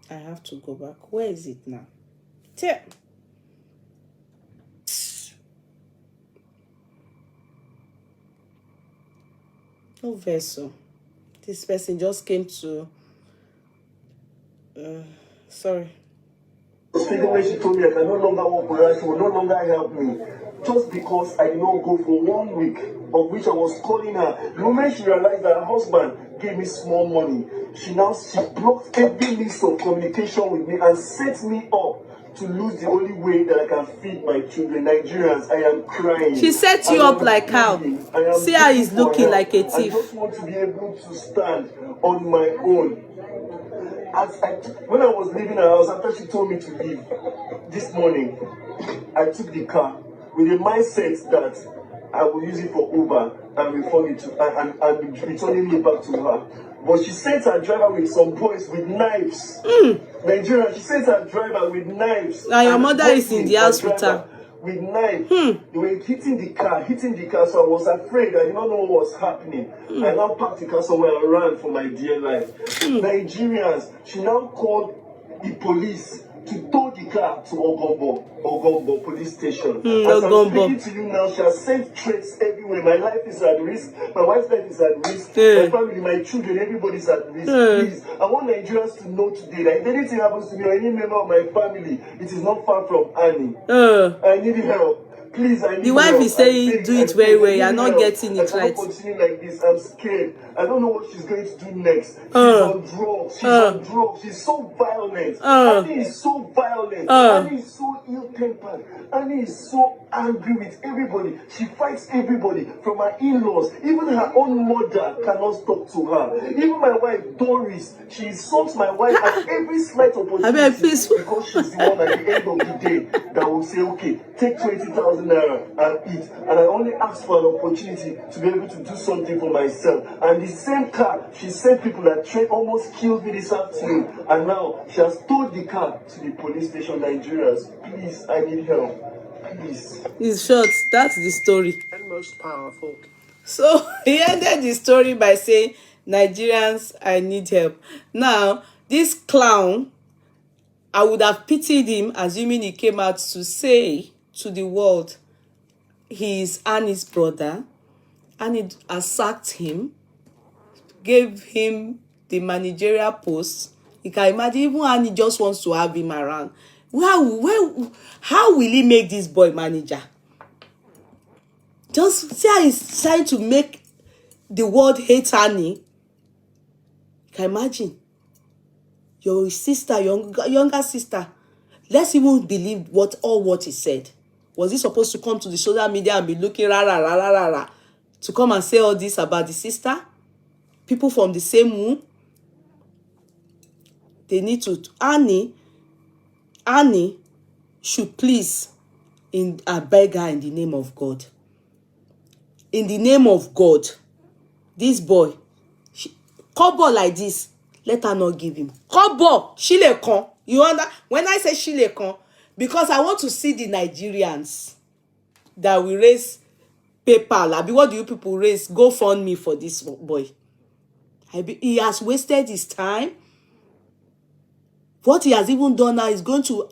I have to go back. Where is it now? There. No vessel. This person just came to. Sorry. Speaking when she told me I can no longer work with her, she will no longer help me. Just because I did not go for 1 week, of which I was calling her. The moment she realized that her husband gave me small money, she blocked every means of communication with me and set me up to lose the only way that I can feed my children. Nigerians, I am crying. She set you up like how? See how he's looking like a thief. I just want to be able to stand on my own. When I was leaving her house, after she told me to leave this morning, I took the car with the mindset that I will use it for Uber and return it to and returning it back to her. But she sent her driver with some boys with knives. Nigeria, she sent her driver with knives. Now your mother is in the house with her. With knives. They were hitting the car, so I was afraid. I did not know what was happening. I now parked the car somewhere and ran for my dear life. Nigerians, she now called the police to tow the car to Ogombo police station. As I'm speaking to you now, she has sent threats everywhere. My life is at risk. My wife's life is at risk. My family, my children, everybody's at risk. Please, I want Nigerians to know today that if anything happens to me or any member of my family, it is not far from Annie. I need help. Please, I need the wife help. is saying do it very well. You're not getting it right. I cannot continue like this. I'm scared. I don't know what she's going to do next. She's on drugs. She's on drugs. She's so violent. Annie is so violent. Annie is so ill-tempered. Annie is so angry with everybody. She fights everybody, from her in-laws. Even her own mother cannot talk to her. Even my wife, Doris, she insults my wife at every slight opportunity because she's the one at the end of the day that will say, okay, take 20,000 naira and eat. And I only ask for an opportunity to be able to do something for myself. And the same car, she sent people that almost killed me this afternoon. And now she has towed the car to the police station. Nigerians, please, I need help. Please. In short, that's the story. And most powerful. So he ended the story by saying, Nigerians, I need help. Now, this clown, I would have pitied him, assuming he came out to say to the world he is Annie's brother. Annie has sacked him, gave him the managerial post. You can imagine, even Annie just wants to have him around. How will he make this boy manager? Just see how he's trying to make the world hate Annie. You can imagine. Your sister, younger sister. Let's even believe what he said. Was he supposed to come to the social media and be looking to come and say all this about the sister? People from the same womb. They need to. Annie should please beg her in the name of God. In the name of God, this boy, kobo like this, let her not give him. Kobo, shilekon. You understand? When I say shilekon, because I want to see the Nigerians that will raise PayPal. What do you people raise? GoFundMe for this boy. He has wasted his time. What he has even done now is going to,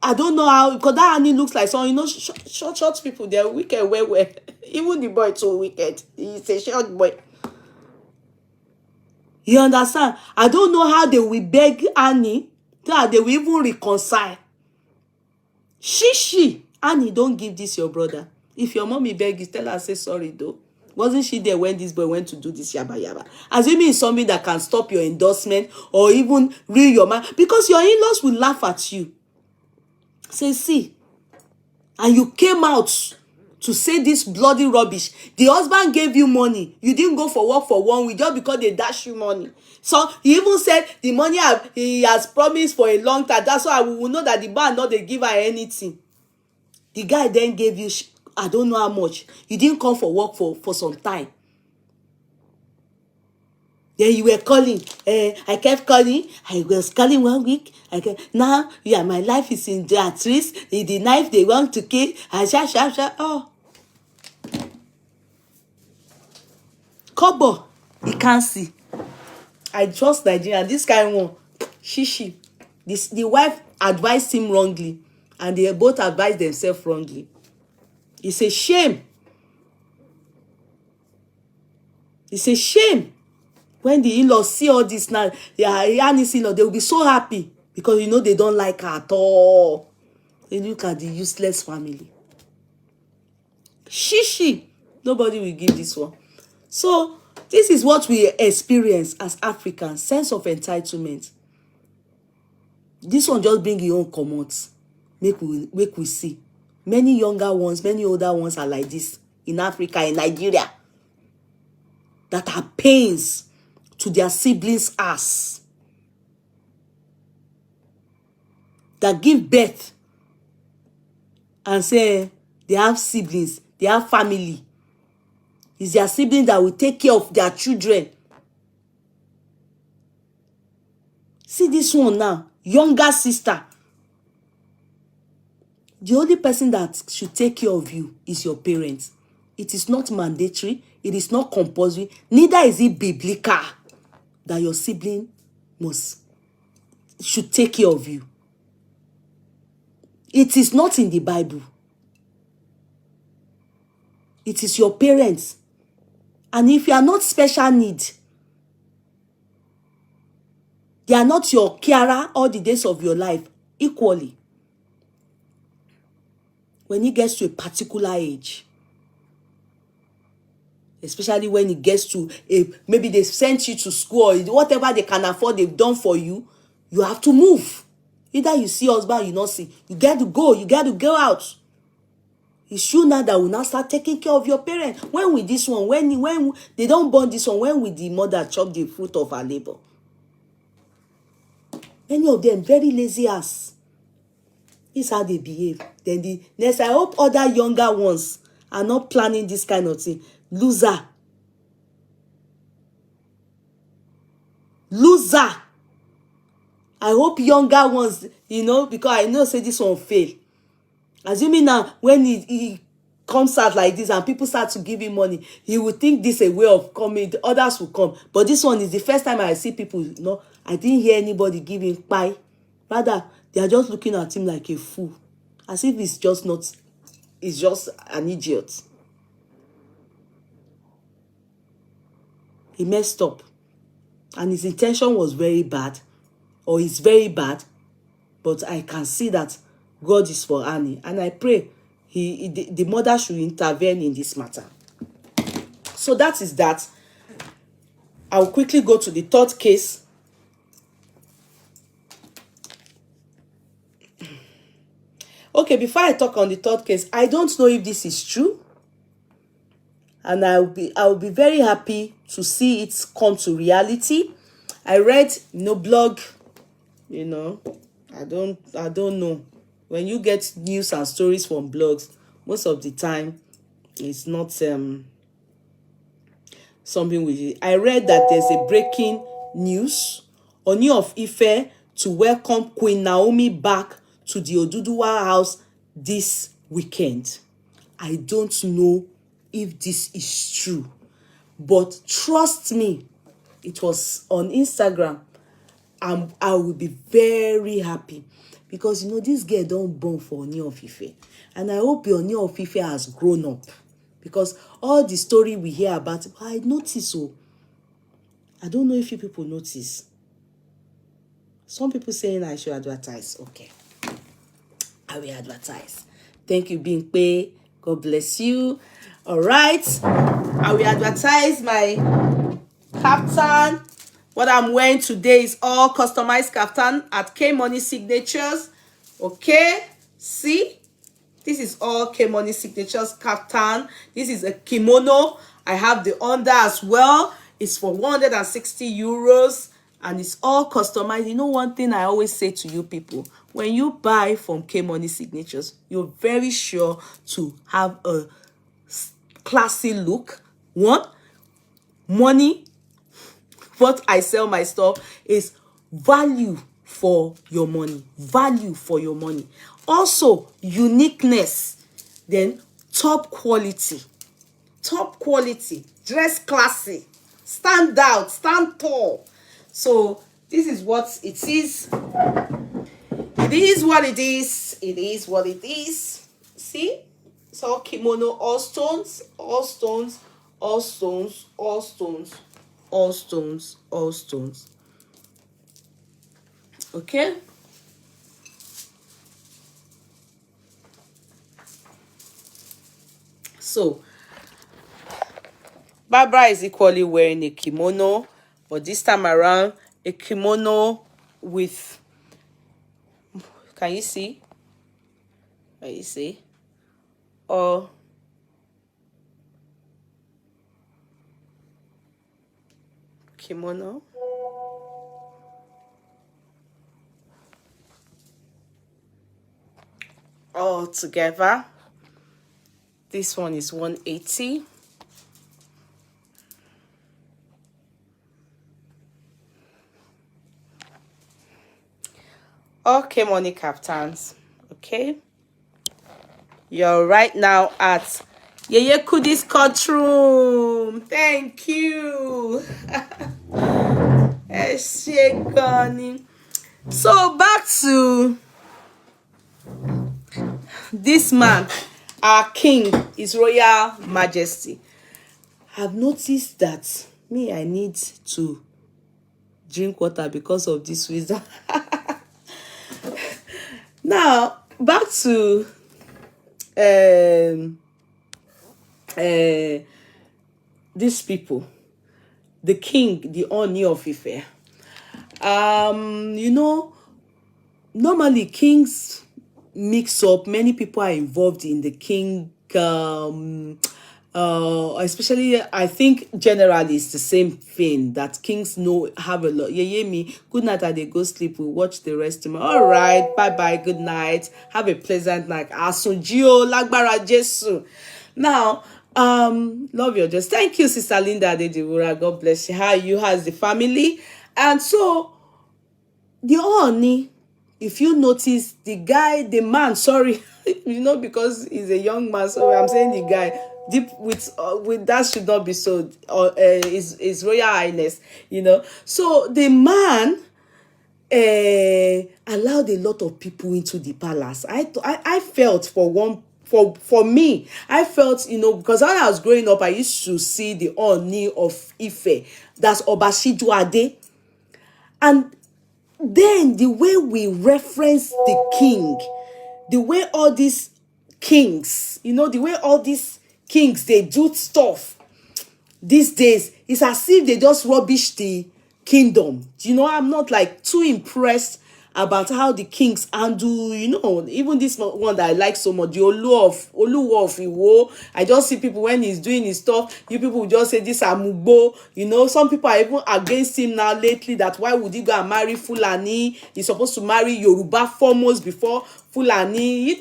I don't know how, because that Annie looks like someone, short people, they're wicked, well. Even the boy too wicked. He's a short boy. You understand? I don't know how they will beg Annie, that they will even reconcile. Annie, don't give this your brother. If your mommy beg you, tell her, say sorry though. Wasn't she there when this boy went to do this yaba yaba? Assuming it's something that can stop your endorsement or even reel your mind, because your in-laws will laugh at you. Say, see, and you came out to say this bloody rubbish. The husband gave you money. You didn't go for work for 1 week just because they dash you money. So he even said the money he has promised for a long time. That's why we will know that the man not they give her anything. The guy then gave you, I don't know how much. You didn't come for work for some time. Then you were calling. I kept calling. I was calling 1 week. Now, yeah, my life is in at risk. The knife they want to kill. Oh. Kobo, he can't see. I trust Nigeria. This guy one, the wife advised him wrongly, and they both advised themselves wrongly. It's a shame. It's a shame. When the in-laws see all this now, Annie's in-law, they will be so happy because they don't like her at all. They look at the useless family. Nobody will give this one. So this is what we experience as Africans, sense of entitlement. This one just bring your own comments. Make we see. Many younger ones, many older ones are like this in Africa, in Nigeria, that are pains to their siblings' ass, that give birth and say they have siblings, they have family. It's their sibling that will take care of their children. See this one now, younger sister. The only person that should take care of you is your parents. It is not mandatory. It is not compulsory. Neither is it biblical that your sibling should take care of you. It is not in the Bible. It is your parents. And if you are not special need, they are not your carer all the days of your life equally. When it gets to a particular age, especially when it gets to maybe they sent you to school or whatever they can afford, they've done for you, you have to move. Either you see husband, you not see. You got to go out. It's you now that will now start taking care of your parents. When with this one, when they don't born this one, when will the mother chop the fruit of her labor? Many of them very lazy ass. This is how they behave. Then the next, I hope other younger ones are not planning this kind of thing. Loser. I hope younger ones, because I know say this one fail. Assuming now when he comes out like this and people start to give him money, he will think this a way of coming. The others will come. But this one is the first time I see people, I didn't hear anybody give him pie. Rather, they are just looking at him like a fool. As if he's just an idiot. He messed up. And his intention was very bad. Or is very bad. But I can see that God is for Annie. And I pray the mother should intervene in this matter. So that is that. I'll quickly go to the third case. Okay, before I talk on the third case, I don't know if this is true. And I'll be very happy to see it come to reality. I read blog, I don't know. When you get news and stories from blogs, most of the time it's not something with it. I read that there's a breaking news. Oni of Ife to welcome Queen Naomi back to the Oduduwa house this weekend. I don't know if this is true, but trust me, it was on Instagram, I will be very happy, because this girl don't born for Ooni of Ife, and I hope your Ooni of Ife has grown up, because all the story we hear about, I notice. Oh, I don't know if you people notice. Some people saying I should advertise. Okay, I will advertise. Thank you, Bimpe. God bless you. All right, I will advertise my kaftan. What I'm wearing today is all customized kaftan at K Money Signatures. Okay, see, this is all K Money Signatures kaftan. This is a kimono. I have the under as well. It's for 160 euros. And it's all customized. You know, one thing I always say to you people, when you buy from K Money Signatures, you're very sure to have a classy look. One, money, what I sell my stuff is value for your money. Value for your money. Also, uniqueness. Then, top quality. Top quality. Dress classy. Stand out. Stand tall. So, this is what it is. It is what it is. It is what it is. See? It's all kimono, all stones, all stones, all stones, all stones, all stones, all stones. Okay? So, Barbara is equally wearing a kimono, but this time around, a kimono with, can you see? Can you see? Or kimono. All together. This one is 180. Okay, money kaftans. Okay. You're right now at Yeye Kudi's courtroom. Thank you. So back to this man, our king, His Royal Majesty. I've noticed that I need to drink water because of this wisdom. Now, back to these people. The king, the Ooni of Ife. Normally kings mix up. Many people are involved in the king. Especially, I think generally it's the same thing that kings have a lot. Me, good night, they go sleep. We'll watch the rest tomorrow. All right, bye bye, good night. Have a pleasant night. Asunjio, Lagbara Jesu. Now, love your just. Thank you, Sister Linda Adedibura. God bless you. How you? How's the family? And so, the Ooni, if you notice, the man, sorry, because he's a young man, so I'm saying the guy, deep with that should not be so, his Royal Highness, So the man allowed a lot of people into the palace. I felt for me, I felt, because when I was growing up, I used to see the Ooni of Ife, that's Obasijo Ade, and then the way we reference the king, the way all these kings, the way all these kings, they do stuff these days, it's as if they just rubbish the kingdom. I'm not like too impressed about how the kings handle, even this one that I like so much, the Oluwo of Iwo. I just see people when he's doing his stuff, you people just say this Amugbo. Some people are even against him now lately, that why would he go and marry Fulani? He's supposed to marry Yoruba foremost before Fulani,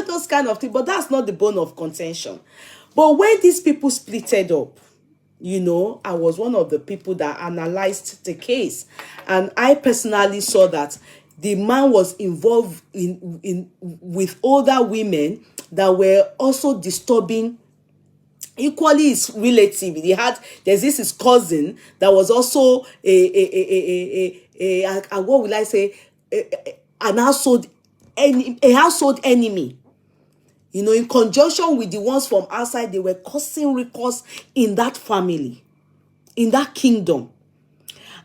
those kind of things. But that's not the bone of contention. But when these people splitted up, I was one of the people that analyzed the case, and I personally saw that the man was involved with older women that were also disturbing equally his relative. There's this his cousin that was also what will I say, an household, a household enemy. You know, in conjunction with the ones from outside, they were causing recourse in that family, in that kingdom.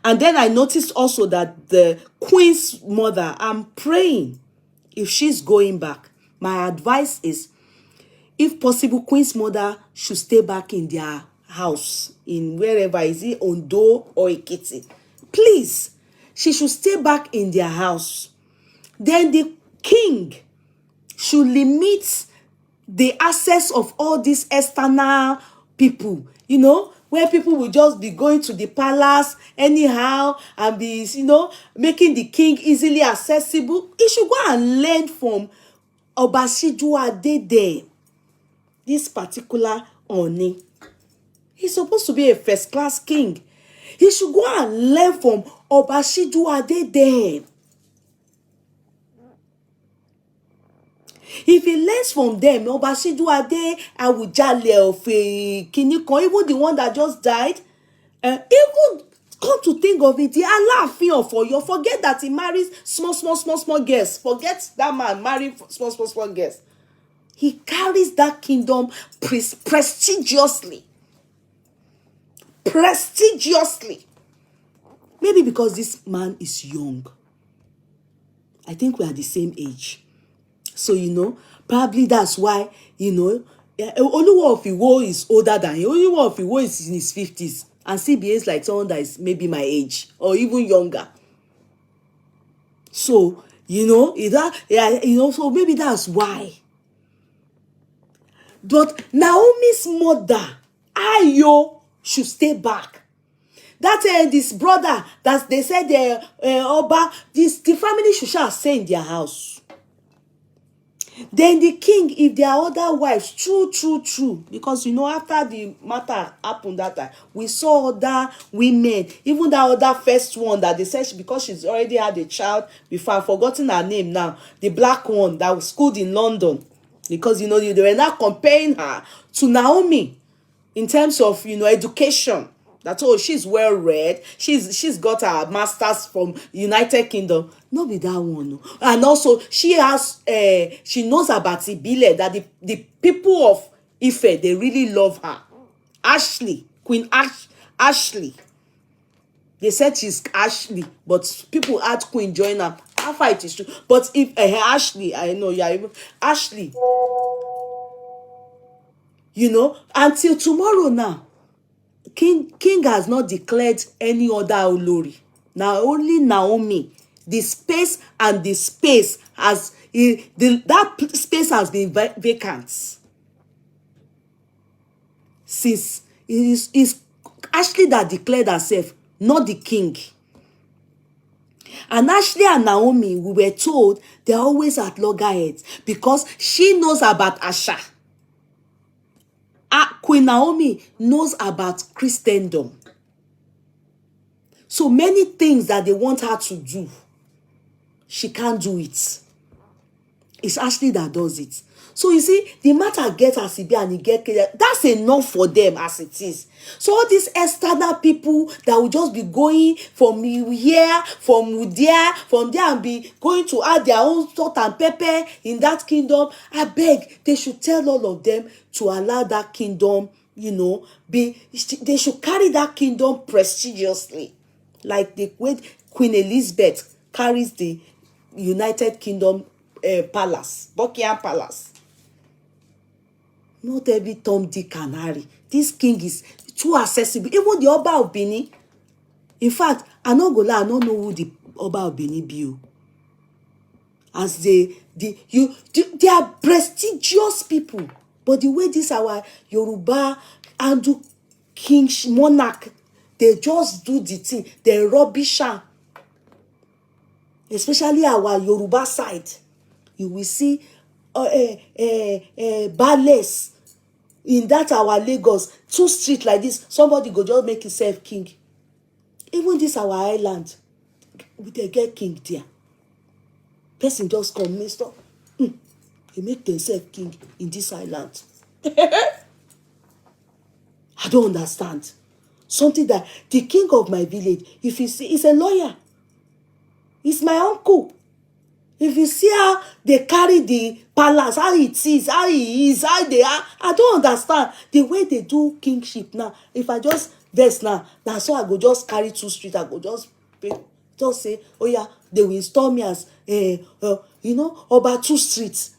And then I noticed also that the queen's mother, I'm praying, if she's going back, my advice is, if possible, queen's mother should stay back in their house, in wherever, is it Ondo or Ekiti? Please, she should stay back in their house. Then the king should limit the access of all these external people, you know, where people will just be going to the palace anyhow and be, you know, making the king easily accessible. He should go and learn from Obasiju Adede, this particular Oni. He's supposed to be a first-class king. He should go and learn from Obasiju Adede. If he learns from them, Obasiju Ade, Awujale of Kinikan, even the one that just died, even come to think of it, the Alaafin of Oyo, forget that he marries small girls. Forget that man marrying small girls. He carries that kingdom prestigiously. Prestigiously. Maybe because this man is young. I think we are the same age. So, you know, probably that's why, you know, Oluwa of Iwo is older than him. Oluwa of Iwo is in his 50s. And still behaves like someone that is maybe my age or even younger. So, you know, so maybe that's why. But Naomi's mother, Ayo, should stay back. That this brother, that they said Oba, the family should stay in their house. Then the king, if there are other wives, true, because you know, after the matter happened that time, we saw other women, even that other first one that they said because she's already had a child before, I've forgotten her name now, the black one that was schooled in London, because you know they were now comparing her to Naomi in terms of, you know, education. That, oh, she's well read, she's got her masters from United Kingdom. No be that one, no. And also she knows about Ibile, that the people of Ife, they really love her. Ashley, Ashley. They said she's Ashley, but people add Queen join her. How far it is true? But if Ashley, I know, yeah, even Ashley, you know, until tomorrow now. King has not declared any other Olori. Now only Naomi. The space has that space has been vacant since it is Ashley that declared herself, not the king. And Ashley and Naomi, we were told, they're always at loggerheads because she knows about Asha. Queen Naomi knows about Christendom. So many things that they want her to do, she can't do it. It's Ashley that does it. So you see, the matter gets as it be and it get clear. That's enough for them as it is. So all these external people that will just be going from here, from there, and be going to add their own salt and pepper in that kingdom, I beg, they should tell all of them to allow that kingdom, you know, they should carry that kingdom prestigiously. Like the way Queen Elizabeth carries the United Kingdom palace, Buckingham Palace. Not every Tom, Dick, and Harry. This king is too accessible. Even the Oba of Benin. In fact, I don't know who the Oba of Benin be. As they are prestigious people. But the way this our Yoruba and do king monarch, they just do the thing. They rubbish her. Especially our Yoruba side. You will see ballets in that our Lagos, 2 streets like this, somebody go just make himself king. Even this our island, they get king there. Person just come, mister, they make themselves king in this island. I don't understand. Something that the king of my village, if you see, he's a lawyer. He's my uncle. If you see how they carry the palace, how it is, how he is, how they are, I don't understand. The way they do kingship now, if I just vex now, that's why I go just carry 2 streets, I go just pay, just say, oh yeah, they will install me as, about 2 streets.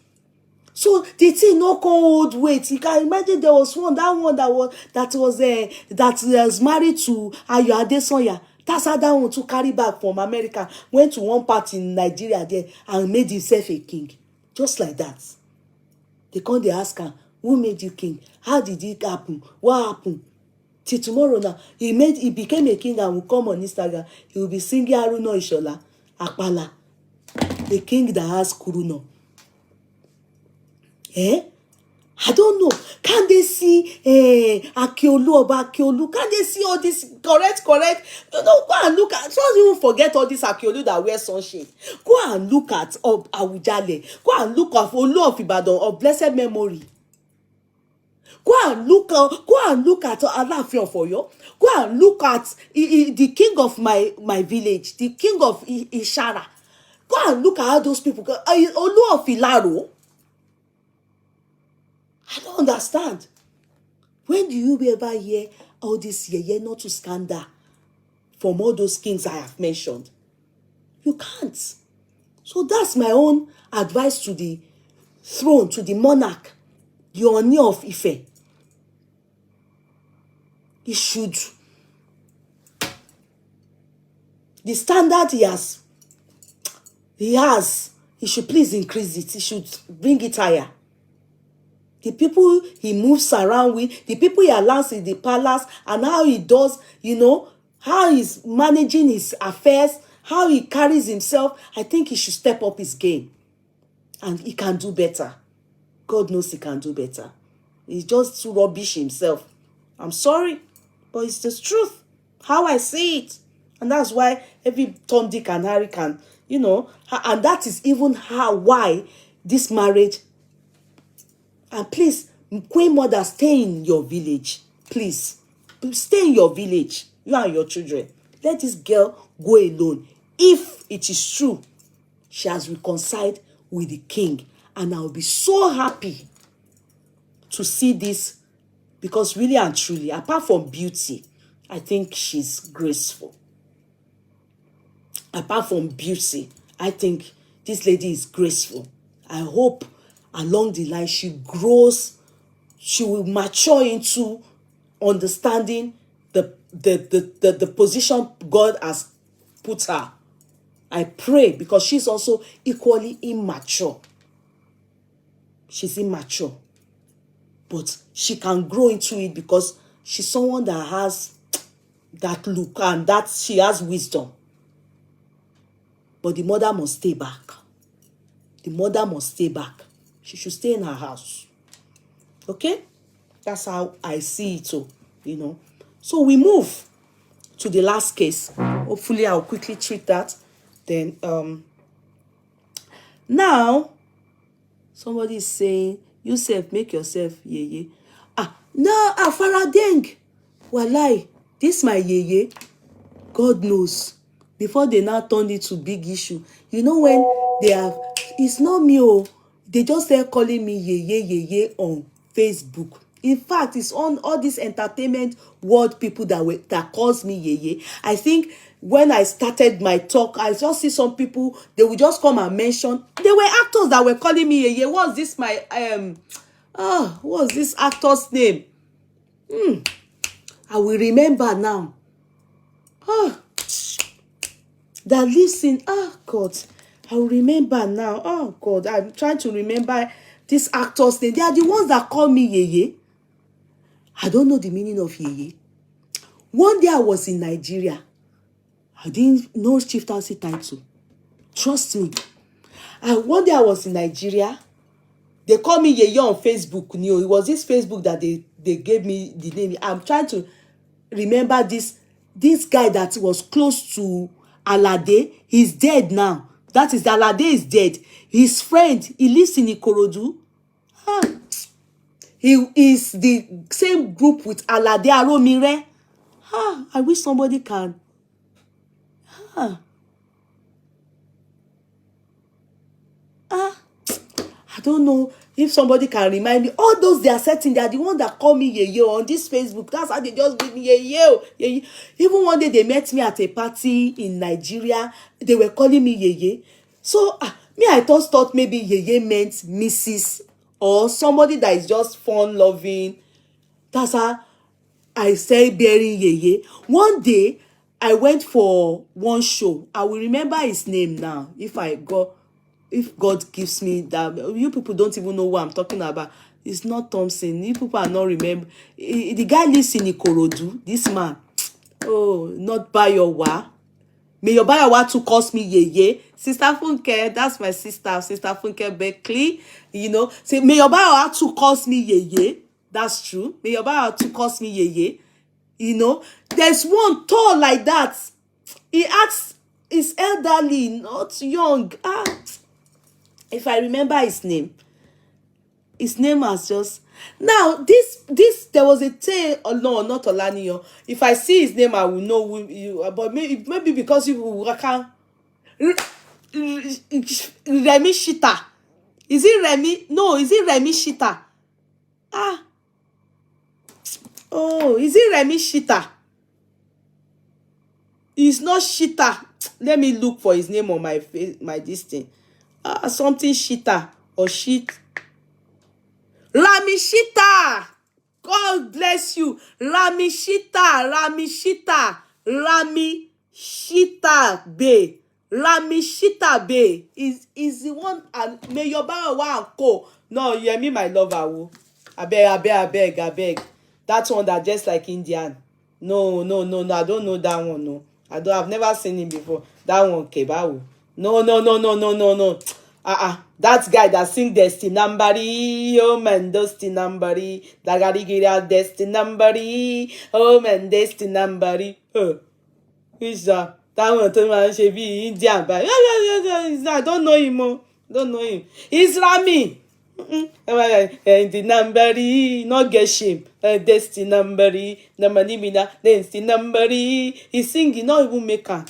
So the thing no come hold weight. You can imagine there was one that was married to Ayo Adesanya. That's how that one to carry back from America, went to one part in Nigeria there and made himself a king. Just like that. They come, they ask her, who made you king? How did it happen? What happened? Till tomorrow now, he became a king and will come on Instagram. He will be singing Haruna Ishola, Akpala, the king that has Kuruno. I don't know. Can they see Akiolu Oba Akiolu? Can they see all this correct? Go and look at. Some people forget all this Akiolu that wear sunshade. Go and look at Awujale. Go and look at Olu of Ibadan of blessed memory. Go and look at Alaafin of Oyo. Go and look at the king of my village, the king of Ishara. Go and look at how those people. Olu of Ilaro. I don't understand. When do you ever hear all this yeye not to scandal from all those kings I have mentioned? You can't. So that's my own advice to the throne, to the monarch, the Oni of Ife. He should. The standard he should please increase it. He should bring it higher. The people he moves around with, the people he allows in the palace, and how he does, how he's managing his affairs, how he carries himself, I think he should step up his game. And he can do better. God knows he can do better. He's just too rubbish himself. I'm sorry, but it's the truth. How I see it. And that's why every Tom, Dick, and Harry can, and that is even why this marriage. And please, Queen Mother, stay in your village. Please. Stay in your village. You and your children. Let this girl go alone. If it is true, she has reconciled with the king. And I'll be so happy to see this. Because really and truly, apart from beauty, I think she's graceful. Apart from beauty, I think this lady is graceful. I hope along the line she grows, she will mature into understanding the position God has put her. I pray, because she's also equally immature. She's immature. But she can grow into it because she's someone that has that look and that she has wisdom. But the mother must stay back. The mother must stay back. She should stay in her house. Okay? That's how I see it, So we move to the last case. Hopefully, I'll quickly treat that. Then, now, somebody is saying, Yusuf, make yourself yeye. No, Faradeng. Walai, this my yeye. God knows. Before they now turned it to big issue. When they have, it's not me, they just start calling me yeye on Facebook. In fact, it's on all these entertainment world people that calls me yeye. I think when I started my talk, I just see some people, they will just come and mention. There were actors that were calling me yeye. What's this what's this actor's name? I will remember now. That lives in, God, I will remember now. Oh, God, I'm trying to remember this actor's name. They are the ones that call me yeye. I don't know the meaning of yeye. One day I was in Nigeria. I didn't know chieftaincy title. Trust me. And one day I was in Nigeria. They call me yeye on Facebook. It was this Facebook that they gave me the name. I'm trying to remember this guy that was close to Alade. He's dead now. That is, Alade is dead. His friend, he lives in Ikorodu. He is the same group with Alade Aromire. I wish somebody can. I don't know if somebody can remind me. All those they are setting, they are the one that call me yeye on this Facebook. That's how they just give me yeye. Yeye. Even one day they met me at a party in Nigeria. They were calling me yeye. So me, I thought maybe yeye meant Mrs. or somebody that is just fun loving. That's how I say bearing yeye. One day I went for one show. I will remember his name now if God gives me that. You people don't even know what I'm talking about. It's not Thompson. You people are not remember. The guy lives in Ikorodu. This man. Oh, not Bayowa. May your Bayowa too cost me yeye. Sister Funke, that's my sister. Sister Funke Beckley. You know, say may your Bayowa too cost me yeye. That's true. May your Bayowa too cost me yeye. You know, there's one tall like that. He acts, is elderly, not young. If I remember his name has just now this there was a tale. Oh no, not Olaniyan. If I see his name, I will know who you. But maybe because you can Remy Shita. Is it Remy? No, is it Remy Shita? Oh, is it Remy Shita? It's not Shita. Let me look for his name on my face, my this thing. Something Shita or shit. Ramishita. God bless you. Ramishita Bay. Ramishita Bay is the one. And may your bar one co. No, you hear me, my lover. I beg. That one that just like Indian. No. I don't know that one. No, I've never seen him before. That one, Kebawu. No. That guy that sing Destinambari, oh man, Destinambari, Dagarigira Destinambari, oh man, Destinambari. Who's that? That one to man should be Indian, but I don't know him. Don't know him. It's Rami. The numberi, not get shame. Destinambari, Namanimina, Destinambari. He's singing, not even make her.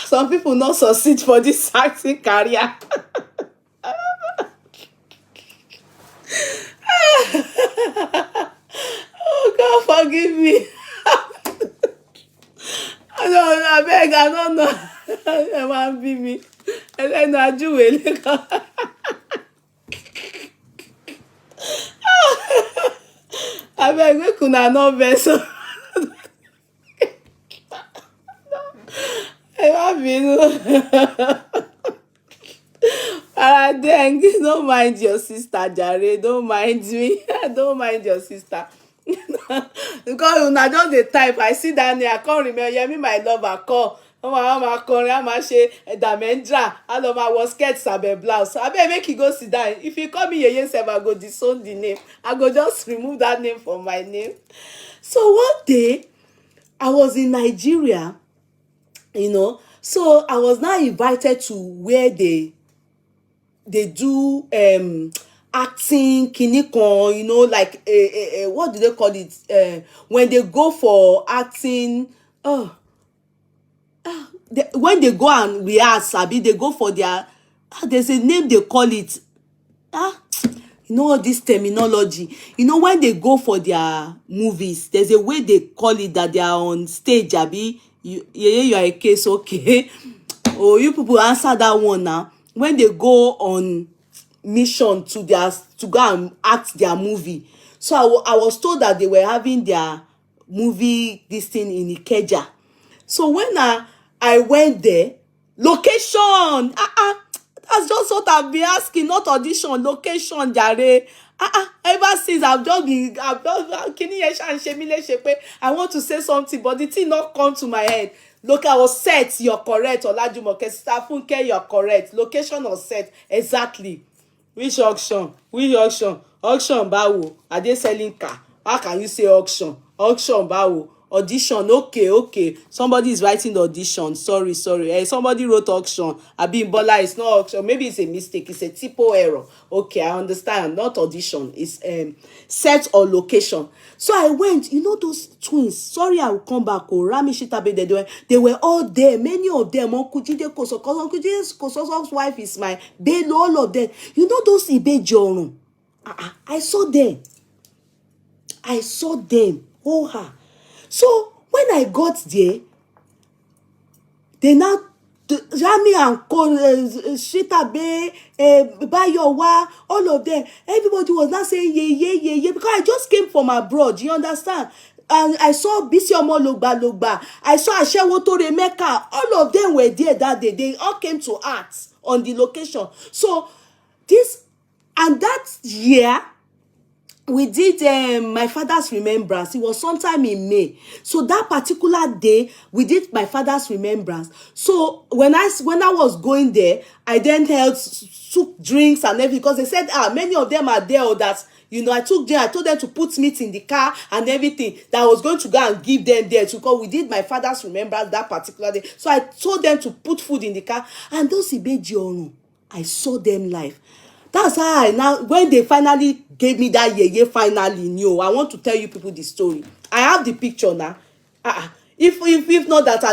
Some people not succeed for this acting career. Oh God, forgive me. I don't know. I want to be me. And then I do it. I beg, we could not vessel. Don't mind your sister, Jare. Don't mind me. Don't mind your sister. Because una just the type. I see that name. I can't remember. Yeah, me my lover call. I'm say Damendra. I love my was skirt sabe blouse. I better make you go sit down. If you call me Yeye Sef, I go disown the name. I go just remove that name from my name. So one day, I was in Nigeria. You know, so I was now invited to where they do acting kinikon, you know, like what do they call it, when they go for acting, when they go and rehearse, sabi, they go for their there's a name they call it, you know, all this terminology, you know, when they go for their movies, there's a way they call it, that they are on stage, abi. You are a case, okay. Oh, you people answer that one now. When they go on mission to go and act their movie. So I was told that they were having their movie this thing in Ikeja. So when I went there, location, that's just what I've been asking, not audition, location, jare. Ever since I want to say something, but the thing not come to my head. Look, I was set, you're correct. Olajumoke, Sister Funke, you're correct. Location was set, exactly. Which auction? Which auction? Auction báwo? Are they selling car? How can you say auction? Auction báwo? Audition. Okay, okay. Somebody is writing the audition. Sorry, sorry. Somebody wrote auction. Abimbola, it's not auction. Maybe it's a mistake. It's a typo error. Okay, I understand. Not audition. It's set or location. So I went. You know those twins. Sorry, I will come back. Oh, Rami Shitabe, they were all there. Many of them. Uncle Jide Koso. Because Uncle Jide Koso's wife is my babe. All of them. You know those Ibe Jorun. I saw them. I saw them. Oh, her. So when I got there, they now Rami and Shitabe, Bayowa, all of them, everybody was now saying yeah, because I just came from abroad, you understand? And I saw Bisi Omo Logba, I saw Asewo Tore Mecca, all of them were there that day. They all came to act on the location. So this and that year, we did my father's remembrance. It was sometime in May. So that particular day, we did my father's remembrance. So when I was going there, I then took drinks and everything, because they said, many of them are there, or that, I took them, I told them to put meat in the car and everything, that I was going to go and give them there, because we did my father's remembrance that particular day. So I told them to put food in the car, and those Ibeji Orun, I saw them live. That's how I now, when they finally gave me that finally knew. I want to tell you people the story. I have the picture now. If not that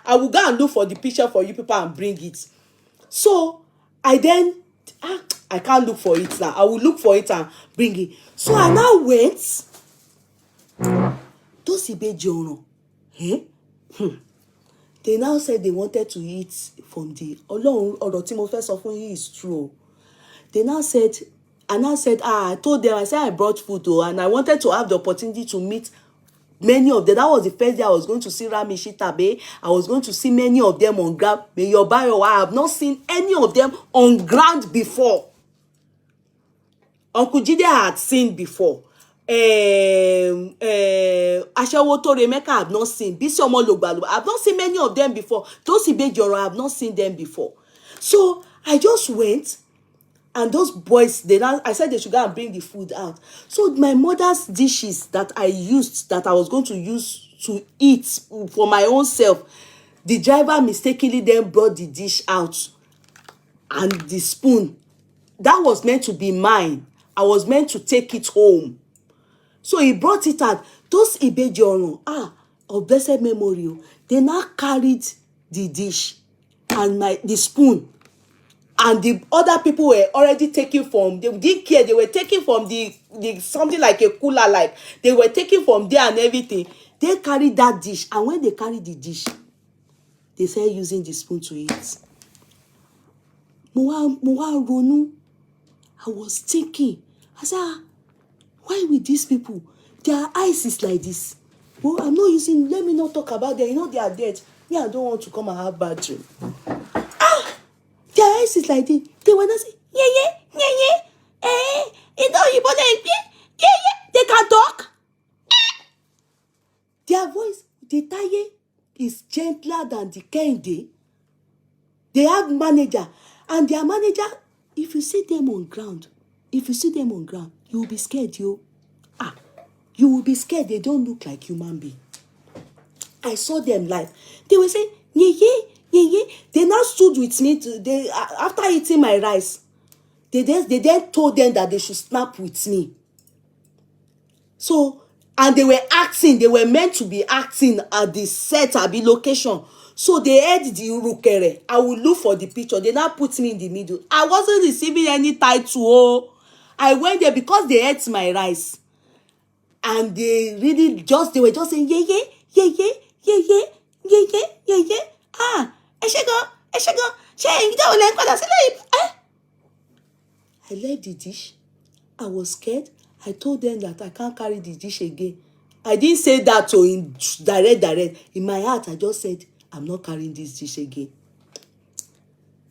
I will go and look for the picture for you people and bring it. So I then I can't look for it now. I will look for it and bring it. So I now went. Those Ibeji Orun, they now said they wanted to eat from the Ọlọ́run ọ̀rọ̀ tí mo fẹ́ sọ fún yín is true. They now said, I told them, I said I brought food, and I wanted to have the opportunity to meet many of them. That was the first day I was going to see Rami Shitabe. I was going to see many of them on ground. Mayor Bayo, I have not seen any of them on ground before. Uncle Jide had seen before. Asewo Tore Mecca I have not seen. Bisi Omo Logba, I have not seen many of them before. Those Ibeji Orun, I have not seen them before. So I just went, and those boys, I said they should go and bring the food out. So my mother's dishes that I used, that I was going to use to eat for my own self, the driver mistakenly then brought the dish out, and the spoon that was meant to be mine, I was meant to take it home. So he brought it out. Those Ibeji Orun, of blessed memory, they now carried the dish and the spoon, and the other people were already taking from, they didn't care, they were taking from the something like a cooler, like they were taking from there and everything. They carried that dish, and when they carried the dish, they started using the spoon to eat. Mo wá ronú. I was thinking, I said, why with these people? Their eyes is like this. Well, I'm not using, let me not talk about them. They are dead. Me, I don't want to come and have bad dream. Their eyes is like this. They were not saying, they can talk. Their voice, the Taye is gentler than the Kende. They have manager, and their manager, if you see them on ground, you will be scared, you will be scared. They don't look like human being. I saw them live. They were saying, yeah. They now stood with me. After eating my rice, they then told them that they should snap with me. So, and they were meant to be acting at the set, at the location. So they had the Urukere. I will look for the picture. They now put me in the middle. I wasn't receiving any title. I went there because they ate my rice. And they were just saying, yeah. I left the dish. I was scared. I told them that I can't carry the dish again. I didn't say that to in direct. In my heart, I just said, I'm not carrying this dish again.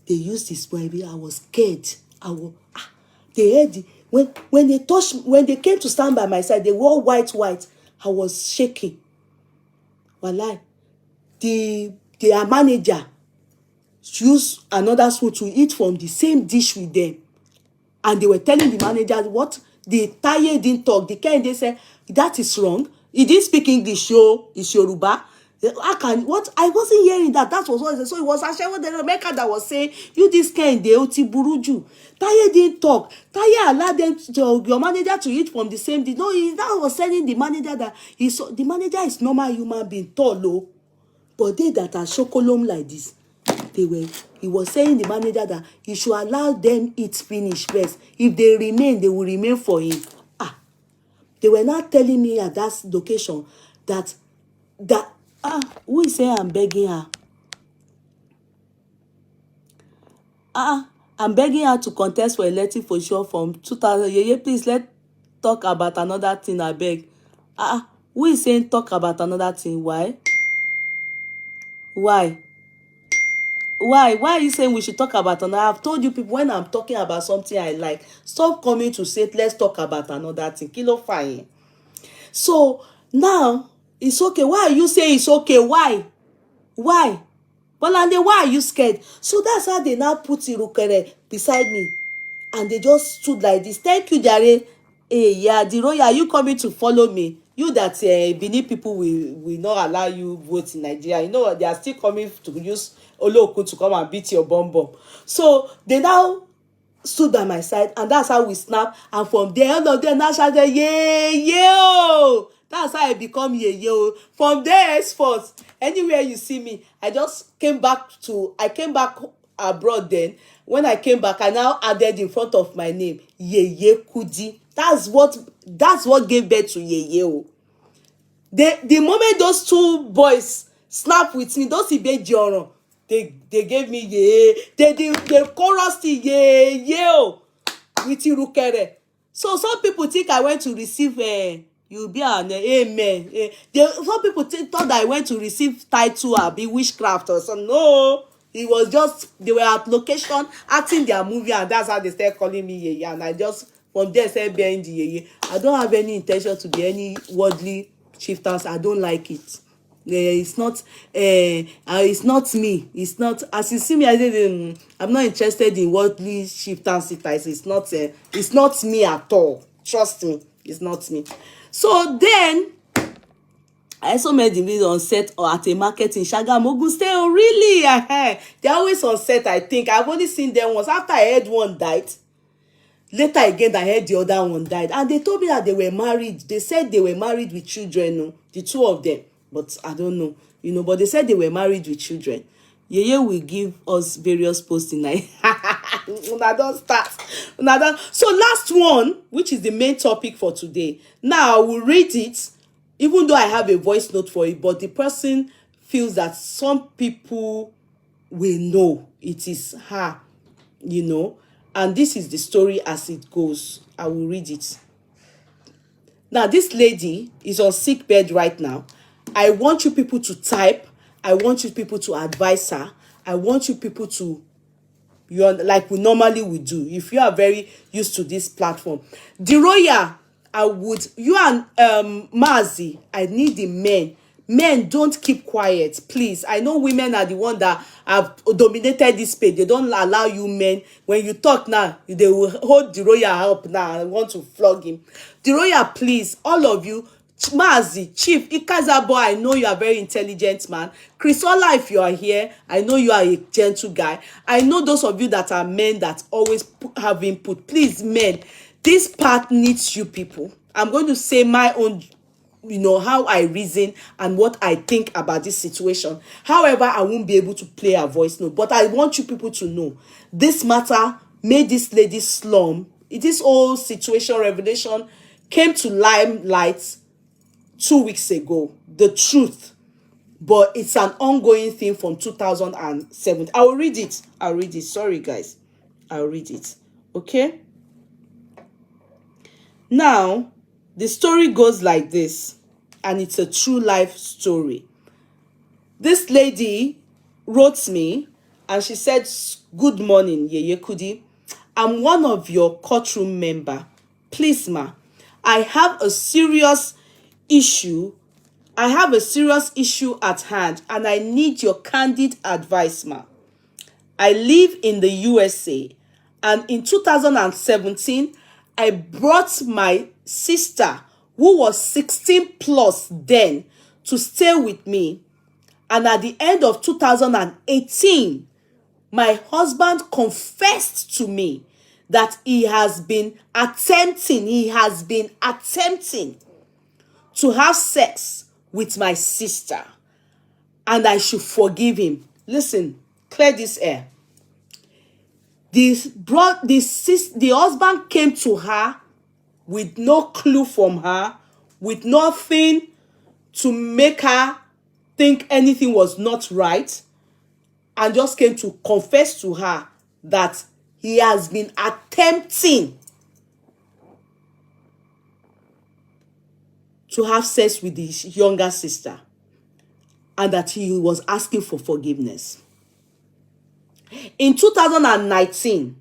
They used this spoon. I was scared. They had when they came to stand by my side, they were white. I was shaking. Walai, their manager used another spoon to eat from the same dish with them. And they were telling the manager what the Taye didn't talk. The Kehinde said, that is wrong. He didn't speak English, it's Yoruba. I can what I wasn't hearing that. That was what he said. So it was Ashewo the America that was saying, you this Kehinde Oti Buruju. Taye didn't talk. Taye allowed them to your manager to eat from the same thing. No, he that was telling the manager that the manager is normal human being, tall, low. But they that are chocolate like this, he was saying the manager that he should allow them eat finish first. If they remain, they will remain for him. They were not telling me at that location that who is saying I'm begging her? I'm begging her to contest for elective position from 2000. Yeye, please let's talk about another thing, I beg. Who is saying talk about another thing? Why? Why are you saying we should talk about another? I've told you people, when I'm talking about something I like, stop coming to say let's talk about another thing. Kilo fine. So now it's okay. Why are you saying it's okay? Why? Bolande, why are you scared? So that's how they now put Irukere beside me, and they just stood like this. Thank you, Jare. Hey, yeah, the royal, are you coming to follow me? You that Benin people will not allow you vote in Nigeria. You know what? They are still coming to use Olokun to come and beat your bum bum. So they now stood by my side, and that's how we snap. And from there, all of them now shouted, yeah. That's how I become yeah. From there henceforth, anywhere you see me, I came back abroad then. When I came back, I now added in front of my name, Yeye Kudi. That's what gave birth to Yeye. The moment those two boys snap with me, those Ibeji Oron, they gave me Yeye. They chorused Yeye with Irukere. So some people think I went to receive you'll be an amen. Some people thought that I went to receive title or be witchcraft or something. No, it was just they were at location acting their movie, and that's how they started calling me Yeye. And I just from there said behind the Yeye. I don't have any intention to be any worldly chieftains. I don't like it. It's not me. It's not, as you see me, I said I'm not interested in worldly chieftains. It's not me at all. Trust me, it's not me. So then I also met the video on set or at a market in Shagamu, Ogun State. Oh, really? They're always on set, I think. I've only seen them once. After I heard one died, later again I heard the other one died. And they told me that they were married. They said they were married with children, the two of them. But I don't know, but they said they were married with children. Yeye will give us various posts in night. Una don start. So last one, which is the main topic for today. Now I will read it, even though I have a voice note for it, but the person feels that some people will know it is her, and this is the story as it goes. I will read it. Now, this lady is on sick bed right now. I want you people to type. I want you people to advise her. I want you people to, like we normally would do, if you are very used to this platform. The royal, you and Mazi, I need the men. Men, don't keep quiet, please. I know women are the one that have dominated this space. They don't allow you men. When you talk now, they will hold the royal up now and want to flog him. The royal, please, all of you, Mazi, Chief, Ikazabo, I know you are a very intelligent man. Chrisola, if you are here, I know you are a gentle guy. I know those of you that are men that always have input. Please, men, this part needs you people. I'm going to say my own, how I reason and what I think about this situation. However, I won't be able to play a voice note, but I want you people to know this matter made this lady slum. This whole situation revelation came to limelight 2 weeks ago. The truth, but it's an ongoing thing from 2007. I'll read it. Sorry, guys. I'll read it. Okay. Now, the story goes like this, and it's a true life story. This lady wrote me, and she said, "Good morning, Yeye Kudi. I'm one of your courtroom member. Please, ma, I have a serious issue at hand, and I need your candid advice, ma. I live in the USA, And in 2017, I brought my sister, who was 16 plus then, to stay with me. And at the end of 2018, my husband confessed to me that he has been attempting to have sex with my sister, and I should forgive him. Listen, clear this air. The husband came to her with no clue from her, with nothing to make her think anything was not right, and just came to confess to her that he has been attempting to have sex with his younger sister, and that he was asking for forgiveness. In 2019,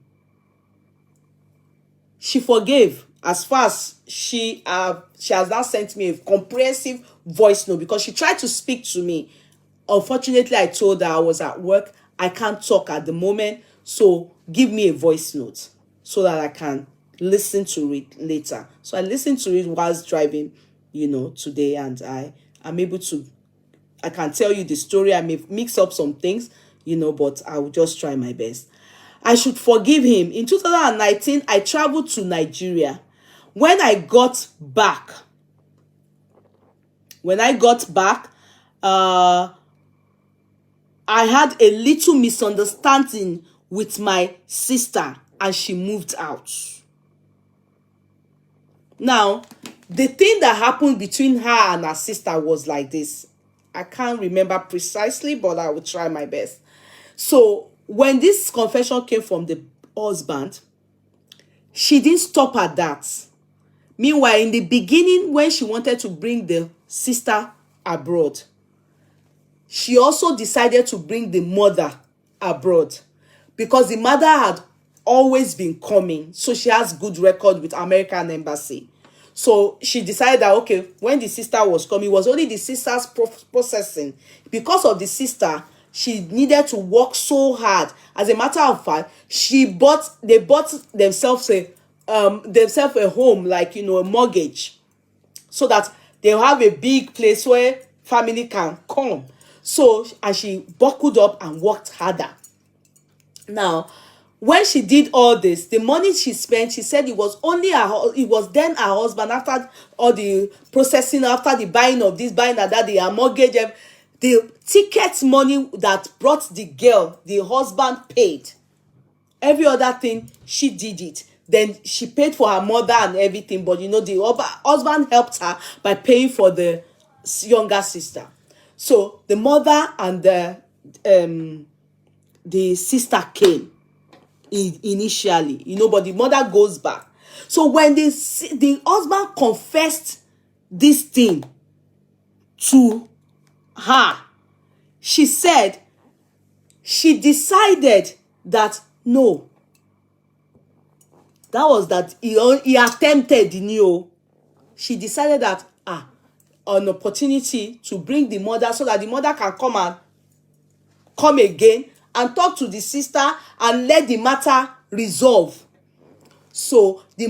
she forgave. As far as she has now sent me a comprehensive voice note, because she tried to speak to me. Unfortunately, I told her I was at work. I can't talk at the moment, so give me a voice note so that I can listen to it later. So I listened to it whilst driving, today, and I can tell you the story. I may mix up some things, but I will just try my best. I should forgive him. In 2019, I traveled to Nigeria. When I got back, I had a little misunderstanding with my sister, and she moved out. Now, the thing that happened between her and her sister was like this. I can't remember precisely, but I will try my best. So, when this confession came from the husband, she didn't stop at that. Meanwhile, in the beginning, when she wanted to bring the sister abroad, she also decided to bring the mother abroad, because the mother had always been coming. So she has good record with American embassy. So she decided that, okay, when the sister was coming, it was only the sister's processing. Because of the sister, she needed to work so hard. As a matter of fact, they bought themselves a home, like, a mortgage, so that they'll have a big place where family can come. So, and she buckled up and worked harder. Now, when she did all this, the money she spent, she said it was then her husband, after all the processing, after the buying of this, buying of that, the mortgage, the ticket money that brought the girl, the husband paid. Every other thing, she did it. Then she paid for her mother and everything, but the husband helped her by paying for the younger sister. So the mother and the sister came initially, but the mother goes back. So when the husband confessed this thing to her, she said she decided that no, that he attempted. She decided that an opportunity to bring the mother, so that the mother can come again and talk to the sister and let the matter resolve. So the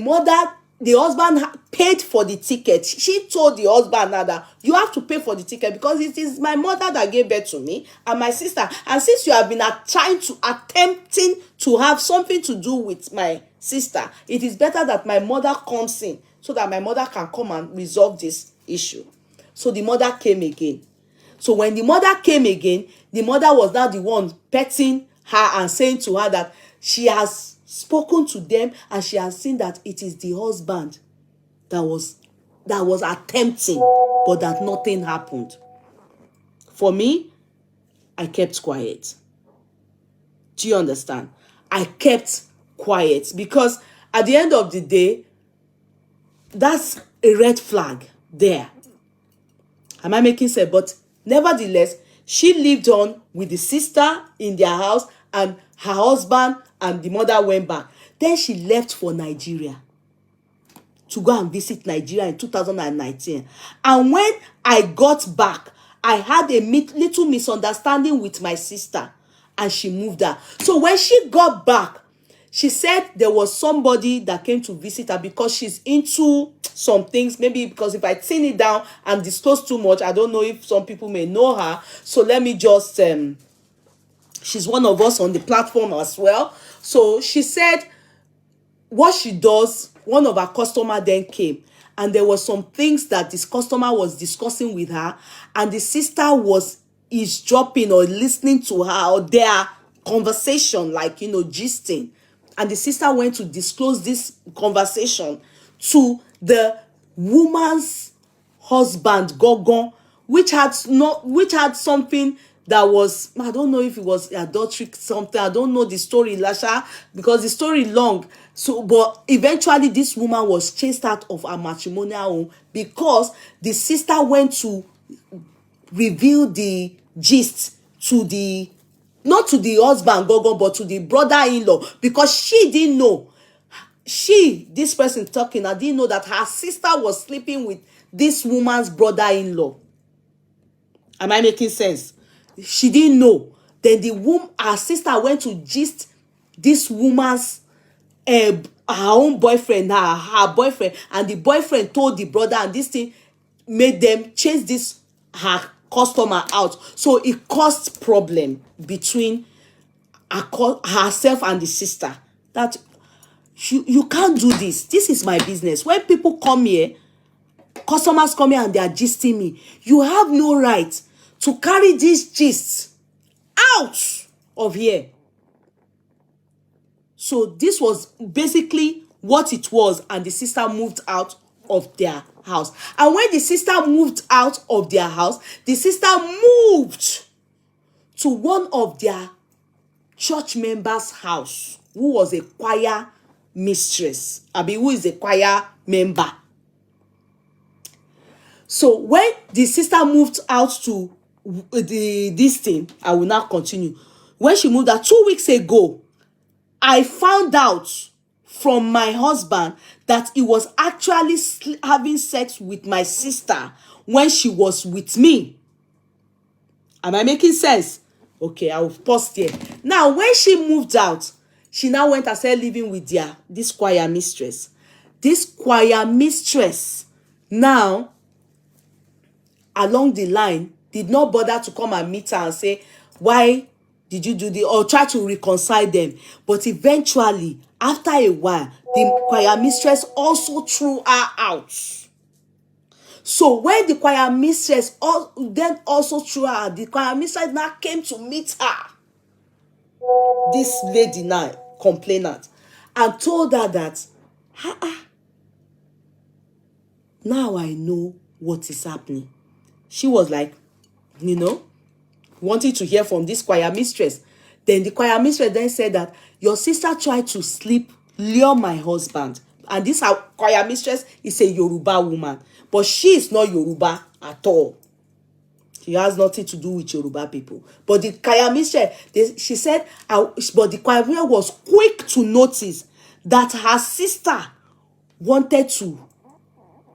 husband paid for the ticket. She told the husband now that you have to pay for the ticket, because it is my mother that gave birth to me and my sister. And since you have been attempting to have something to do with my sister, it is better that my mother comes in, so that my mother can come and resolve this issue. So the mother came again. So when the mother came again, the mother was now the one petting her and saying to her that she has spoken to them and she has seen that it is the husband that was attempting, but that nothing happened. For me, I kept quiet. Do you understand? I kept quiet, because at the end of the day, that's a red flag there. Am I making sense? But nevertheless, she lived on with the sister in their house, and her husband and the mother went back. Then she left for Nigeria to go and visit Nigeria in 2019. And when I got back, I had a little misunderstanding with my sister, and she moved her. So when she got back, she said there was somebody that came to visit her because she's into some things. Maybe because if I tin it down and disclose too much, I don't know if some people may know her. So let me just she's one of us on the platform as well. So she said what she does, one of her customer then came, and there were some things that this customer was discussing with her, and the sister was eavesdropping or listening to her or their conversation, like, gisting. And the sister went to disclose this conversation to the woman's husband, Gogon, which had something that was, I don't know if it was adultery something, I don't know the story, Lasha, because the story long. So but eventually this woman was chased out of her matrimonial home because the sister went to reveal the gist to the, not to the husband Gogon, but to the brother-in-law, because she didn't know, this person talking, I didn't know that her sister was sleeping with this woman's brother-in-law. Am I making sense? She didn't know. Then her sister went to gist this woman's her own boyfriend, her boyfriend, and the boyfriend told the brother, and this thing made them chase this her customer out. So it caused problem between herself and the sister. That you can't do this. This is my business. When people come here, customers come here and they are gisting me, you have no right to carry these gists out of here. So this was basically what it was, and the sister moved out of their house. And when the sister moved out of their house, the sister moved to one of their church members' house, who was a choir mistress. Who is a choir member. So when the sister moved out to this thing, I will now continue. When she moved out 2 weeks ago, I found out from my husband that he was actually having sex with my sister when she was with me. Am I making sense? Okay, I will pause there. Now, when she moved out, she now went and started living with this choir mistress. This choir mistress now, along the line, did not bother to come and meet her and say, why did you do this, or try to reconcile them. But eventually, after a while, the choir mistress also threw her out. So when the choir mistress then also threw her out, the choir mistress now came to meet her, this lady now, complainant, and told her that, now I know what is happening. She was like, wanting to hear from this choir mistress. Then the choir mistress then said that your sister tried to lure my husband. And this choir mistress is a Yoruba woman. But she is not Yoruba at all. She has nothing to do with Yoruba people. But the choir mistress, she said, but the choir mistress was quick to notice that her sister wanted to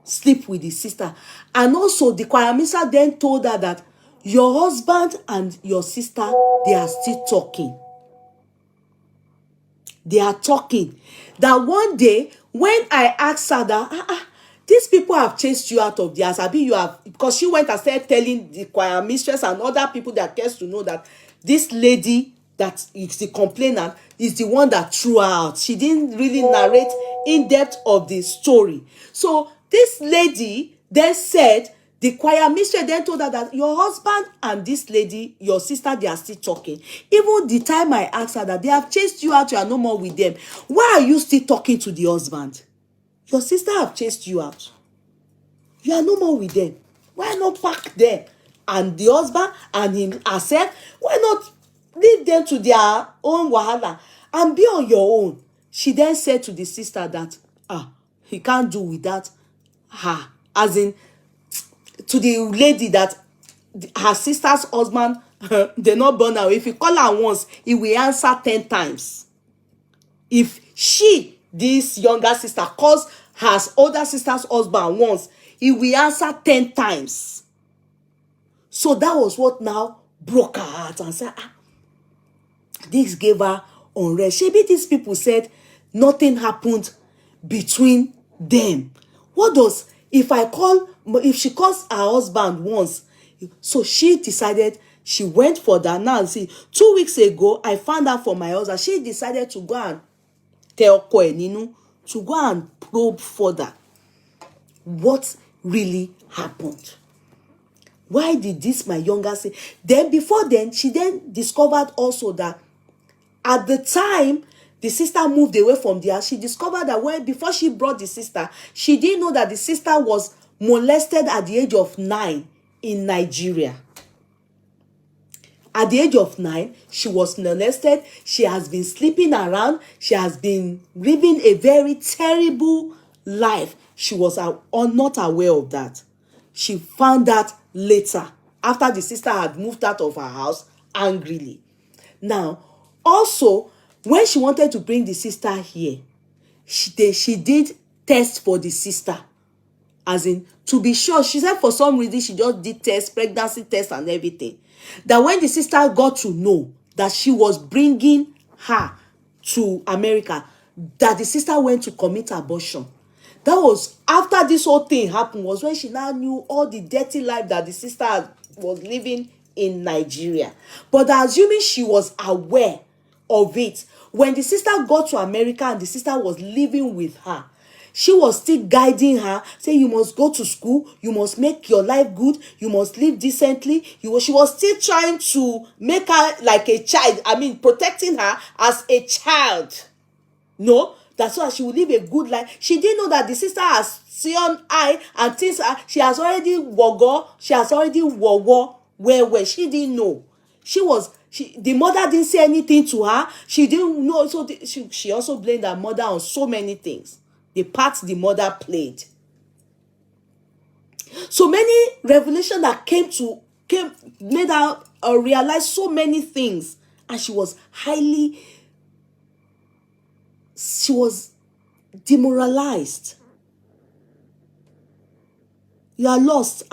sleep with the sister. And also the choir mistress then told her that your husband and your sister, they are still talking. They are talking. That one day, when I asked her that, these people have chased you out of the house, because she went and started telling the choir mistress and other people that cares to know that this lady that is the complainant is the one that threw her out. She didn't really narrate in depth of the story. So this lady then said, the choir mistress then told her that your husband and this lady, your sister, they are still talking. Even the time I asked her that they have chased you out, you are no more with them. Why are you still talking to the husband? Your sister have chased you out. You are no more with them. Why not pack them? And the husband and herself, why not leave them to their own wahala and be on your own? She then said to the sister that, he can't do without her. As in, to the lady that her sister's husband, they not born now. If you call her once, he will answer 10 times. If this younger sister, calls her older sister's husband once, he will answer 10 times. So that was what now broke her heart and said, this gave her unrest. Shebi these people said nothing happened between them. What does, if she calls her husband once, so she decided, she went for that. Now see, 2 weeks ago I found out from my husband, she decided to go and tell Koeninu to go and probe further what really happened. Why did this my younger say? Then before then, she then discovered also that at the time the sister moved away from the house, she discovered that before she brought the sister, she didn't know that the sister was molested at the age of 9 in Nigeria. At the age of 9, she was molested. She has been sleeping around. She has been living a very terrible life. She was not aware of that. She found that later, after the sister had moved out of her house angrily. Now, also, when she wanted to bring the sister here, she did test for the sister. As in, to be sure, she said for some reason she just did pregnancy test and everything. That when the sister got to know that she was bringing her to America, that the sister went to commit abortion. That was after this whole thing happened, was when she now knew all the dirty life that the sister was living in Nigeria. But assuming she was aware of it, when the sister got to America and the sister was living with her, she was still guiding her, saying you must go to school, you must make your life good, you must live decently. She was still trying to make her like a child, protecting her as a child. No, that's why she would live a good life. She didn't know that the sister has seen eye and things. She has already where she didn't know. The mother didn't say anything to her. She didn't know. So she also blamed her mother on so many things. The part the mother played. So many revelations that made her realize so many things, and she was demoralized. You are lost.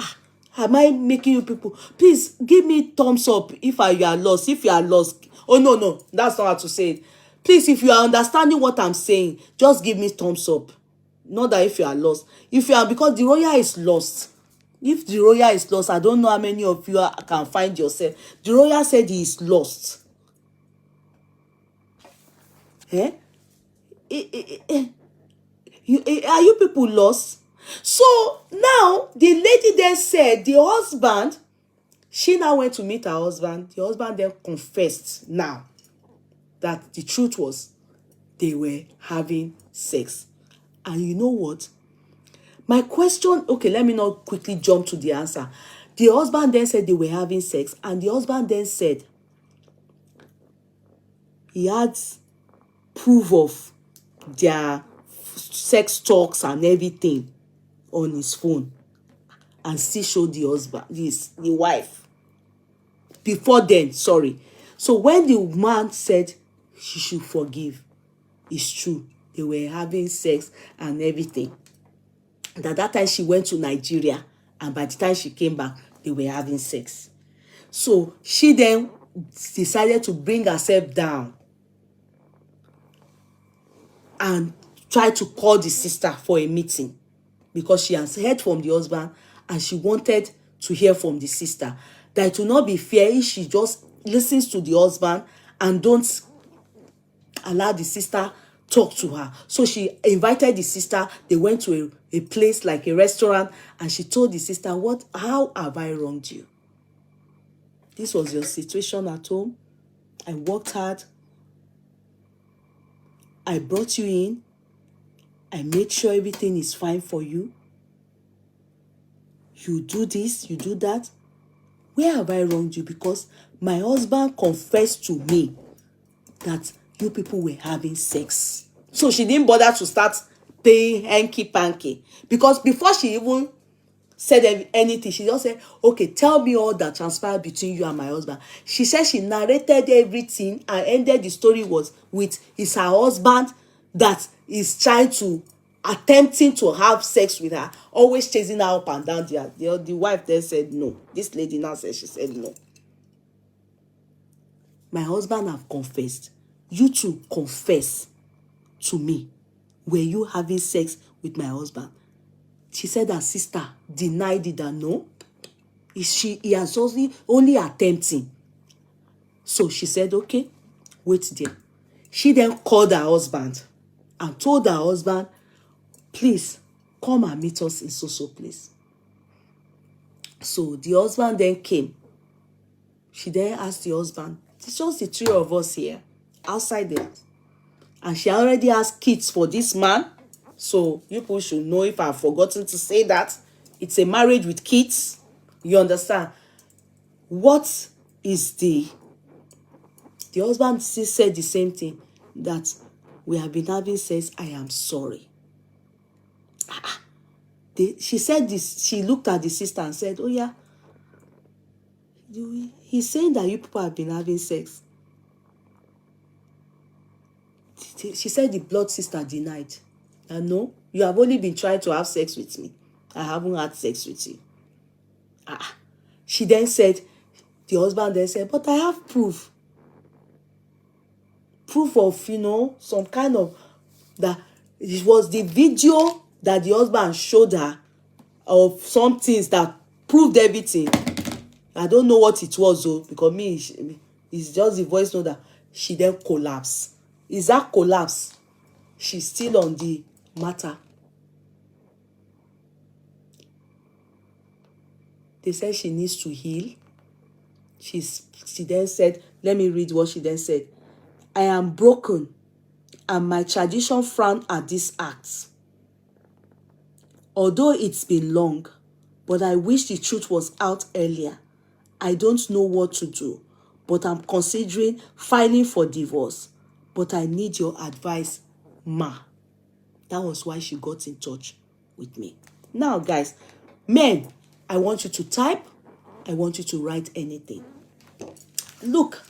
Am I making you people? Please give me thumbs up if you are lost. If you are lost. Oh, no, that's not how to say it. Please, if you are understanding what I'm saying, just give me thumbs up. Not that if you are lost. Because the royal is lost. If the royal is lost, I don't know how many of you can find yourself. The royal said he is lost. Are you people lost? So now the lady then said the husband, she now went to meet her husband. The husband then confessed now that the truth was they were having sex. And you know what? My question, okay, let me not quickly jump to the answer. The husband then said they were having sex, and the husband then said he had proof of their sex talks and everything on his phone, and still showed the wife. Before then, sorry. So when the man said she should forgive, it's true. They were having sex and everything. And at that time, she went to Nigeria, and by the time she came back, they were having sex. So she then decided to bring herself down and try to call the sister for a meeting, because she has heard from the husband and she wanted to hear from the sister. That it will not be fair if she just listens to the husband and don't allow the sister talk to her. So she invited the sister. They went to a place like a restaurant, and she told the sister, how have I wronged you? This was your situation at home. I worked hard. I brought you in. I made sure everything is fine for you. You do this, you do that. Where have I wronged you? Because my husband confessed to me that you people were having sex. So she didn't bother to start paying hanky-panky. Because before she even said anything, she just said, okay, tell me all that transpired between you and my husband. She said she narrated everything and ended the story with her husband that is attempting to have sex with her, always chasing her up and down. The wife then said no. This lady now said, she said no. My husband have confessed. you to confess to me. Were you having sex with my husband? She said her sister denied it, that no, he has only attempting. So she said, okay, wait there. She then called her husband and told her husband, please come and meet us in so place. So the husband then came. She then asked the husband, it's just the three of us here outside there. And she already has kids for this man. So you people should know, if I've forgotten to say that, it's a marriage with kids. You understand? What is the husband still said the same thing, that we have been having sex, I am sorry. She said this, she looked at the sister and said, oh yeah, he's saying that you people have been having sex. She said the blood sister denied. And no, you have only been trying to have sex with me. I haven't had sex with you. She then said, the husband then said, but I have proof. Proof of, some kind of, that it was the video that the husband showed her of some things that proved everything. I don't know what it was though, because it's just the voice note that she then collapsed. Is that collapse? She's still on the matter. They said she needs to heal. She then said, let me read what she then said. I am broken, and my tradition frown at these acts. Although it's been long, but I wish the truth was out earlier. I don't know what to do, but I'm considering filing for divorce. But I need your advice, ma. That was why she got in touch with me. Now, guys, men, I want you to type. I want you to write anything. Look,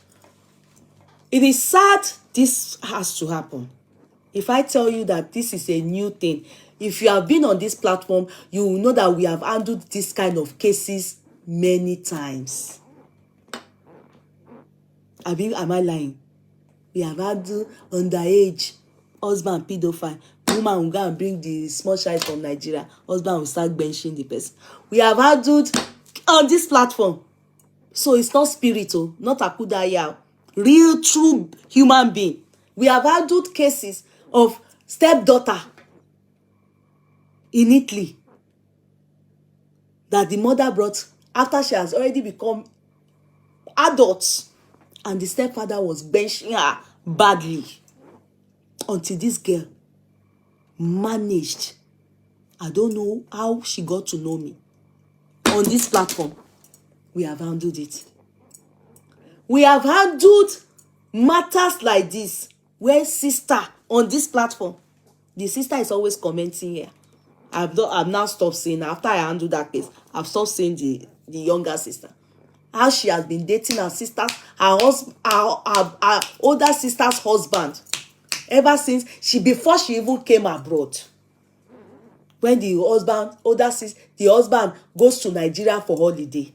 it is sad this has to happen. If I tell you that this is a new thing, if you have been on this platform, you will know that we have handled this kind of cases many times. Am I lying? We have handled underage, husband pedophile, woman will go and bring the small child from Nigeria, husband will start benching the person. We have handled on this platform. So it's not spiritual, not akudaya, real true human being. We have handled cases of stepdaughter in Italy that the mother brought after she has already become adult, and the stepfather was benching her badly until this girl managed. I don't know how she got to know me. On this platform, we have handled it. We have handled matters like this where sister on this platform, the sister is always commenting here. I've now stopped saying, after I handled that case, I've stopped saying the younger sister. How she has been dating her sister, her older sister's husband, ever since before she even came abroad. When the husband goes to Nigeria for holiday.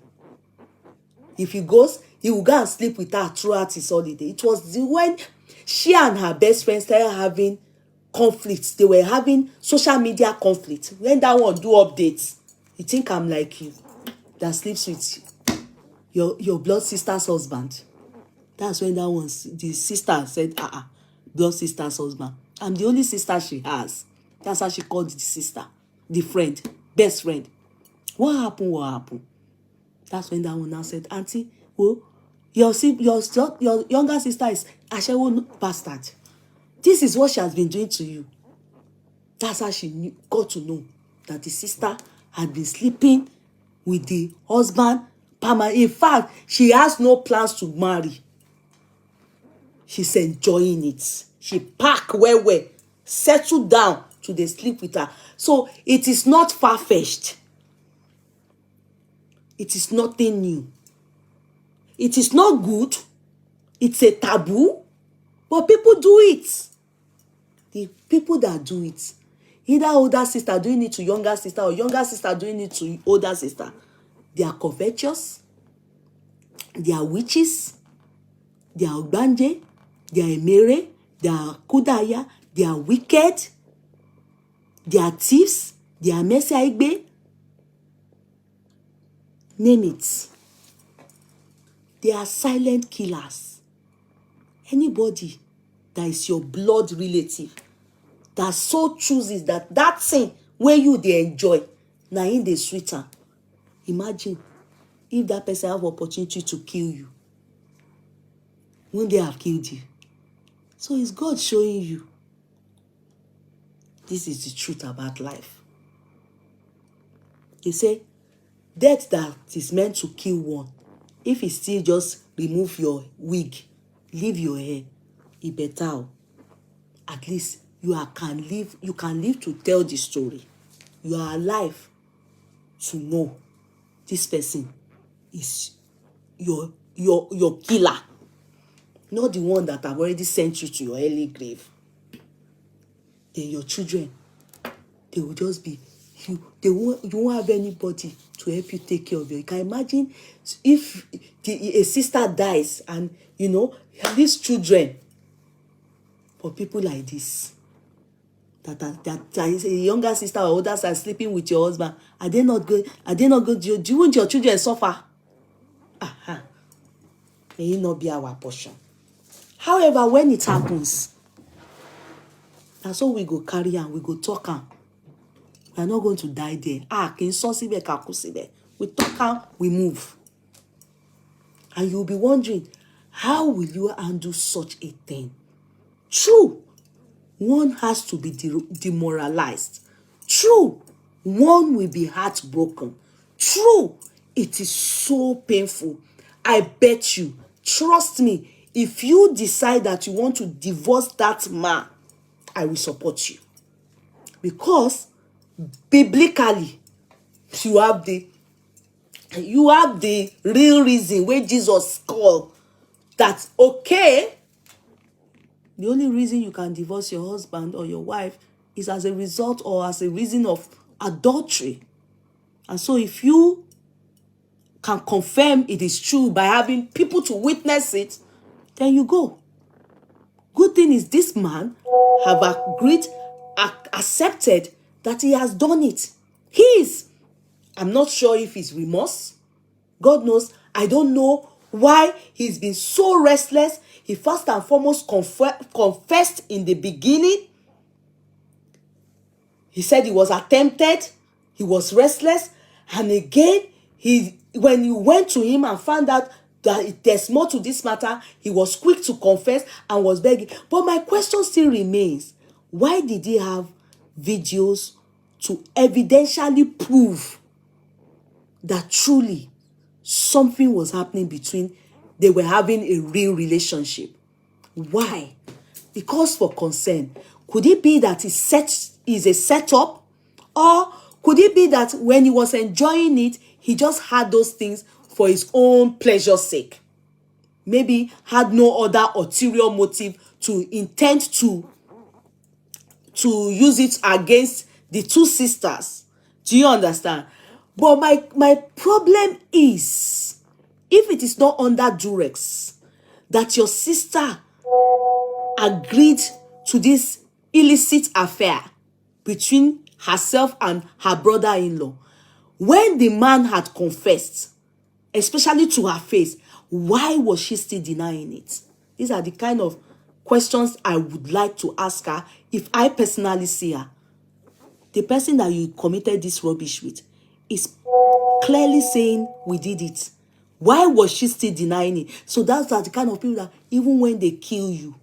If he goes, he will go and sleep with her throughout his holiday. It was when she and her best friend started having conflicts. They were having social media conflict. When that one do updates, you think I'm like you that sleeps with your blood sister's husband. That's when that one, the sister said, blood sister's husband. I'm the only sister she has. That's how she called the sister, the friend, best friend. What happened? That's when that one now said, auntie, your younger sister is Ashewo bastard. This is what she has been doing to you. That's how she got to know that the sister had been sleeping with the husband. In fact, she has no plans to marry. She's enjoying it. She pack well, settle down to dey sleep with her. So it is not far-fetched. It is nothing new. It is not good. It's a taboo. But people do it. The people that do it, either older sister doing it to younger sister or younger sister doing it to older sister, they are covetous, they are witches, they are ogbanje, They are emere, they are kudaya, they are wicked, they are thieves, they are mesiaigbe. Name it. They are silent killers. Anybody that is your blood relative that so chooses that thing where you they enjoy, now in the sweeter. Imagine if that person have opportunity to kill you when they have killed you. So it's God showing you this is the truth about life. They say death that is meant to kill one, if it still just remove your wig, leave your hair, it better. At least you can live to tell the story. You are alive to know this person is your killer, not the one that have already sent you to your early grave. Then your children, they will just be you. You won't have anybody to help you take care of you. You can imagine if a sister dies and these children, for people like this, that is a younger sister or older sister sleeping with your husband, are they not good? Do you want your children suffer? May it not be our portion. However, when it happens, that's all we go carry and we go talk am. We are not going to die there. We talk am, we move. And you'll be wondering, how will you handle such a thing? True, one has to be demoralized. True, one will be heartbroken. True, it is so painful. I bet you, trust me, if you decide that you want to divorce that man, I will support you. Because biblically, you have the real reason where Jesus called that, okay, the only reason you can divorce your husband or your wife is as a result or as a reason of adultery. And so if you can confirm it is true by having people to witness it, then you go. Good thing is this man have accepted that he has done it. I'm not sure if he's remorse. God knows. I don't know why he's been so restless. He first and foremost confessed in the beginning. He said he was attempted. He was restless. And again, when you went to him and found out that there's more to this matter, he was quick to confess and was begging. But my question still remains, why did he have videos to evidentially prove that truly something was happening they were having a real relationship? Why? Because for concern. Could it be that is a setup? Or could it be that when he was enjoying it, he just had those things for his own pleasure's sake? Maybe had no other ulterior motive to intend to use it against the two sisters. Do you understand? But my problem is, if it is not under duress that your sister agreed to this illicit affair between herself and her brother-in-law, when the man had confessed, especially to her face, why was she still denying it? These are the kind of questions I would like to ask her if I personally see her. The person that you committed this rubbish with is clearly saying we did it. Why was she still denying it? So that's the kind of people that even when they kill you,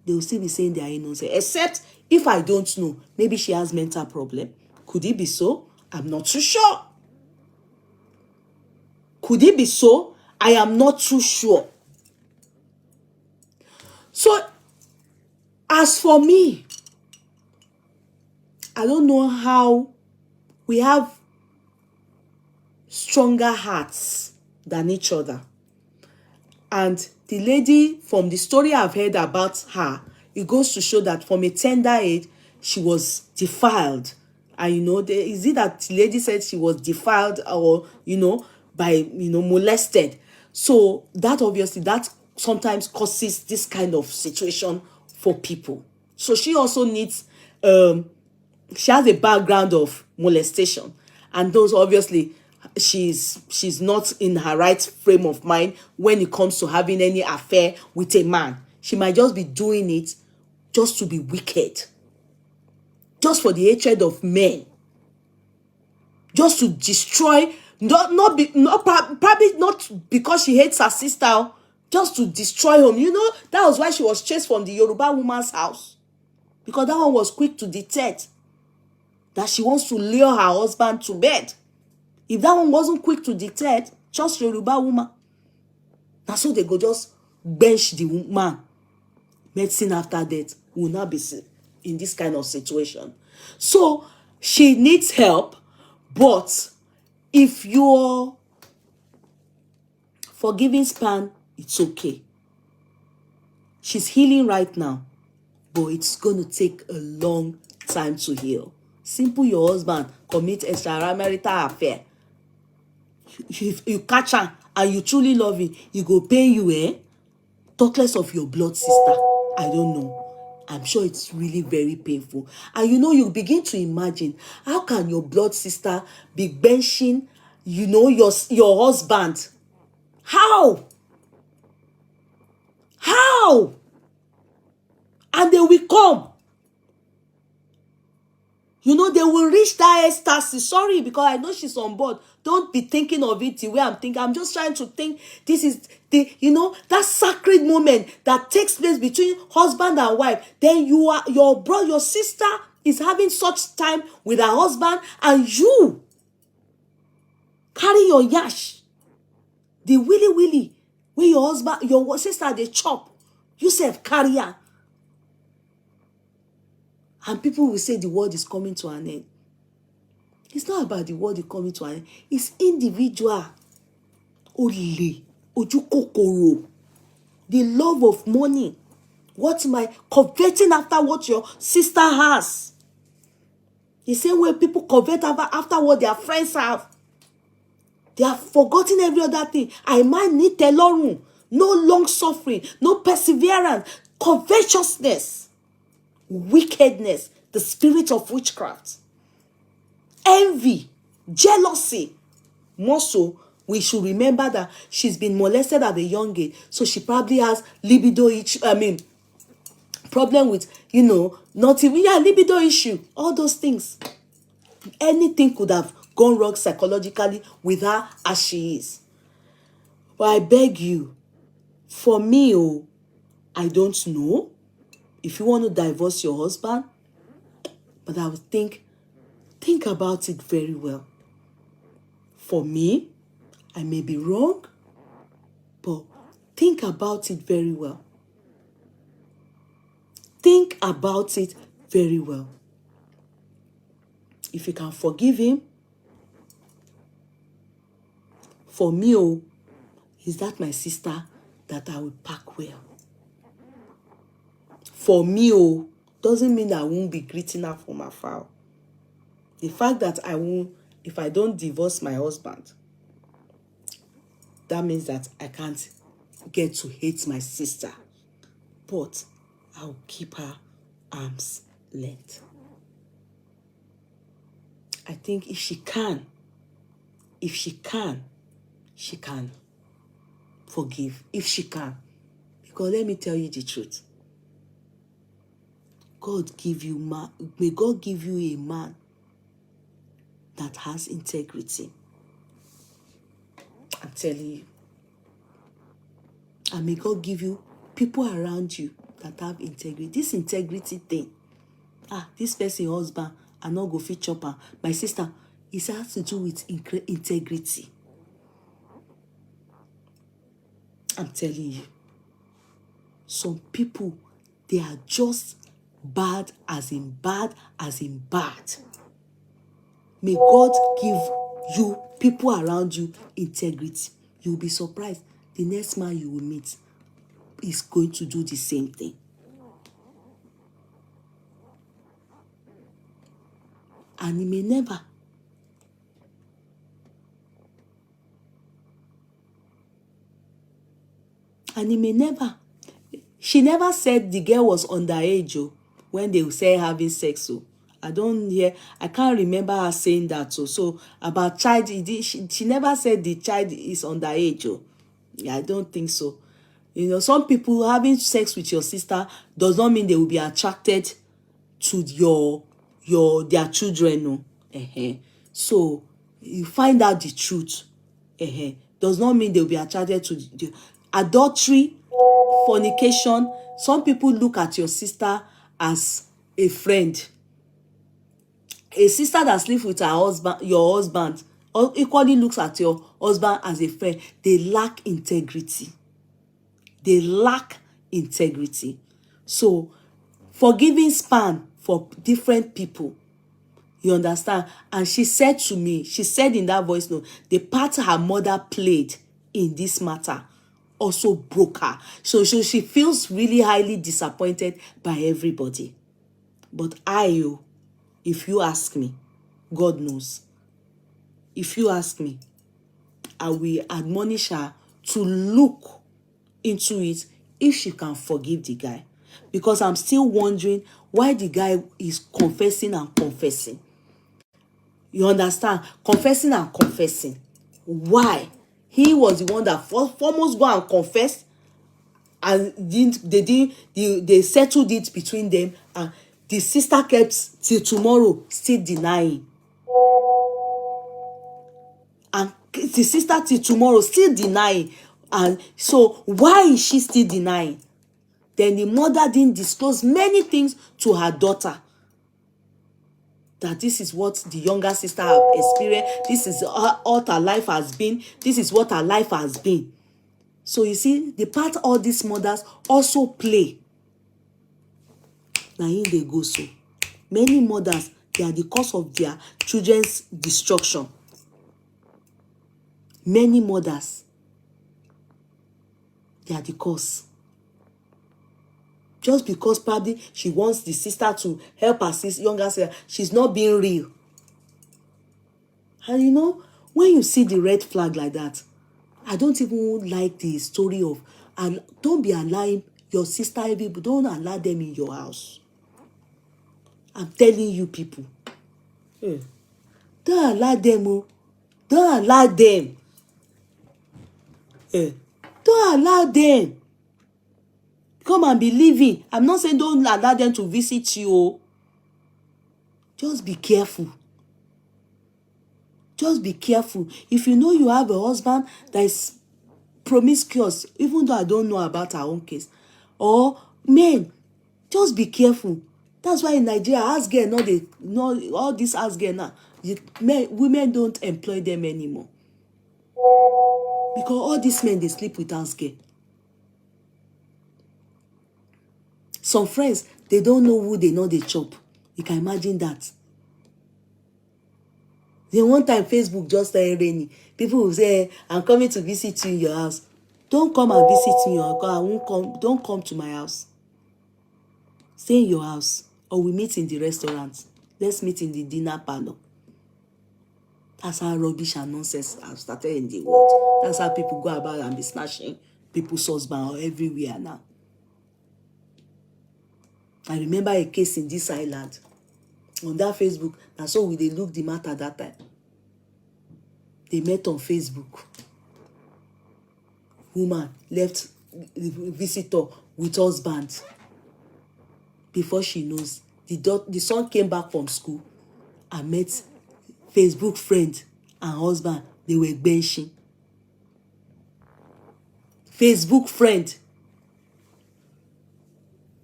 they will still be saying they are innocent. Except if I don't know, maybe she has mental problem. Could it be so? I'm not too sure. Could it be so? I am not too sure. So, as for me, I don't know how we have stronger hearts than each other. And the lady, from the story I've heard about her, it goes to show that from a tender age, she was defiled. And, is it that the lady said she was defiled or, by, molested? So that obviously, that sometimes causes this kind of situation for people. So she also needs, she has a background of molestation, and those obviously she's not in her right frame of mind when it comes to having any affair with a man. She might just be doing it just to be wicked, just for the hatred of men, just to destroy, probably not because she hates her sister, just to destroy him. That was why she was chased from the Yoruba woman's house, because that one was quick to detect that she wants to lure her husband to bed. If that one wasn't quick to detect, just Yoruba woman, that's so they go just bench the woman. Medicine after death will not be in this kind of situation. So she needs help, but if your forgiving span, it's okay. She's healing right now, but it's going to take a long time to heal. Simple, your husband commit extramarital affair. If you catch her and you truly love him, he go pain you, Talk less of your blood sister. I don't know. I'm sure it's really very painful. And you begin to imagine, how can your blood sister be benching, your husband? How? How? And they will come. They will reach that ecstasy. Sorry, because I know she's on board. Don't be thinking of it the way I'm thinking. I'm just trying to think. This is that sacred moment that takes place between husband and wife. Then your brother, your sister is having such time with her husband, and you carry your yash, the willy where your husband, your sister, they chop. You self carry her. And people will say the world is coming to an end. It's not about the world is coming to an end. It's individual. Ole, ojukokoro. The love of money. Coveting after what your sister has. The same way people covet after what their friends have. They have forgotten every other thing. I might need telorun. No long suffering. No perseverance. Covetousness. Wickedness, the spirit of witchcraft, envy, jealousy. More so, we should remember that she's been molested at a young age, so she probably has libido problem with not even libido issue, all those things. Anything could have gone wrong psychologically with her as she is. But I beg you, for me, I don't know if you want to divorce your husband, but I would think about it very well. For me, I may be wrong, but think about it very well. Think about it very well. If you can forgive him, for me, is that my sister that I will pack well. For me, doesn't mean I won't be greeting her from afar. The fact that if I don't divorce my husband, that means that I can't get to hate my sister. But I'll keep her arm's length. I think if she can, she can forgive. If she can. Because let me tell you the truth. May God give you a man that has integrity. I'm telling you. And may God give you people around you that have integrity. This integrity thing. This person husband, I not go fit chop her. My sister, it has to do with integrity. I'm telling you. Some people, they are just bad as in bad. May God give you, people around you, integrity. You'll be surprised. The next man you will meet is going to do the same thing. And he may never. And he may never. She never said the girl was underage, oh, when they say having sex. Oh, I can't remember her saying that. Oh, so about child, she never said the child is underage. Oh, yeah, I don't think so. You know, some people having sex with your sister does not mean they will be attracted to their children. No. So you find out the truth. Does not mean they will be attracted to the adultery, fornication. Some people look at your sister as a friend. A sister that sleeps with her husband, your husband, equally looks at your husband as a friend. They lack integrity. They lack integrity. So forgiving span for different people. You understand? And she said to me, she said in that voice note, the part her mother played in this matter also broke her. So she feels really highly disappointed by everybody. But if you ask me, God knows. If you ask me, I will admonish her to look into it if she can forgive the guy. Because I'm still wondering why the guy is confessing and confessing. You understand? Confessing and confessing. Why? He was the one that foremost go and confess, and they settled it between them, and the sister kept till tomorrow still denying. And the sister till tomorrow still denying. And so why is she still denying? Then the mother didn't disclose many things to her daughter. That this is what the younger sister have experienced. This is what her life has been. This is what her life has been. So you see, the part all these mothers also play. Now here they go so. Many mothers, they are the cause of their children's destruction. Many mothers, they are the cause. Just because probably she wants the sister to help her younger sister, she's not being real. And you know, when you see the red flag like that, I don't even like the story of, and don't be allowing your sister, people, don't allow them in your house. I'm telling you people. Don't allow them. Oh. Don't allow them. Don't allow them. Come and be living. I'm not saying don't allow them to visit you. Just be careful. Just be careful. If you know you have a husband that is promiscuous, even though I don't know about our own case, or men, just be careful. That's why in Nigeria, house girl, all these house girl now, women don't employ them anymore. Because all these men, they sleep with house girl. Some friends, they don't know who they know they chop. You can imagine that. Then one time, Facebook just started raining. People will say, I'm coming to visit you in your house. Don't come and visit me. I won't come. Don't come to my house. Stay in your house. Or we meet in the restaurant. Let's meet in the dinner parlor. That's how rubbish and nonsense have started in the world. That's how people go about and be snatching people's husband everywhere now. I remember a case in this island. On that Facebook, and so they look the matter that time. They met on Facebook. Woman left the visitor with husband. Before she knows, the son came back from school and met Facebook friend and husband. They were benching. Facebook friend.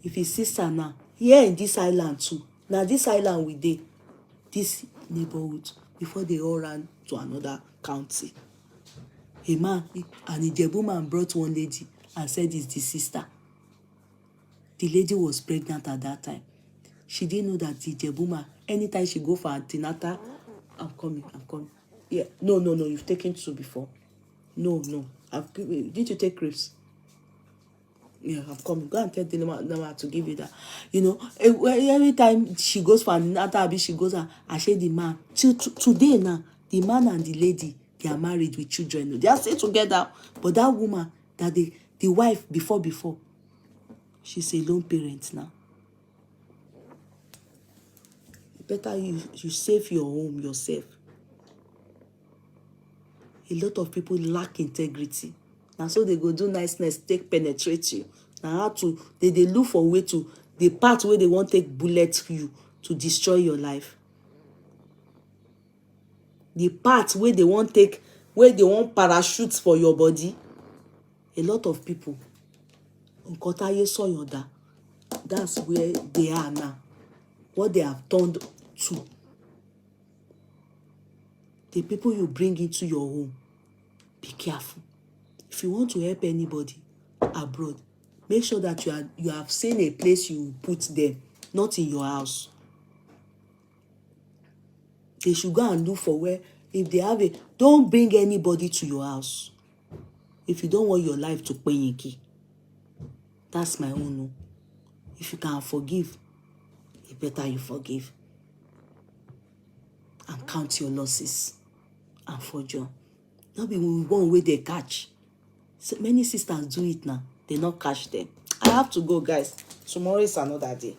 If his sister now, here in this island too. Now this island we dey, this neighborhood, before they all ran to another county. A man, an Ijebu man brought one lady and said it's the sister. The lady was pregnant at that time. She didn't know that the Ijebu man, anytime she go for antenatal, I'm coming. Yeah, no, you've taken 2 before. No. Did you take grapes? Yeah, I'm coming. Go and tell the number to give you that. You know, every time she goes for another, she goes and say the man. Till today now, the man and the lady, they are married with children. They are still together. But that woman, that the The wife, before, she's a lone parent now. Better you save your home yourself. A lot of people lack integrity. Now so they go do niceness, take penetrate you. Now how to they look for way to the part where they want take bullet you to destroy your life. The part where they want parachutes for your body. A lot of people, that's where they are now. What they have turned to. The people you bring into your home, be careful. If you want to help anybody abroad, make sure that you have seen a place you put them, not in your house. They should go and look for where, if they have don't bring anybody to your house. If you don't want your life to pay yinki. That's my own. No. If you can forgive, it better you forgive. And count your losses. And forge on. Not be one way they catch. So many sisters do it now. They not catch them. I have to go, guys. Tomorrow is another day.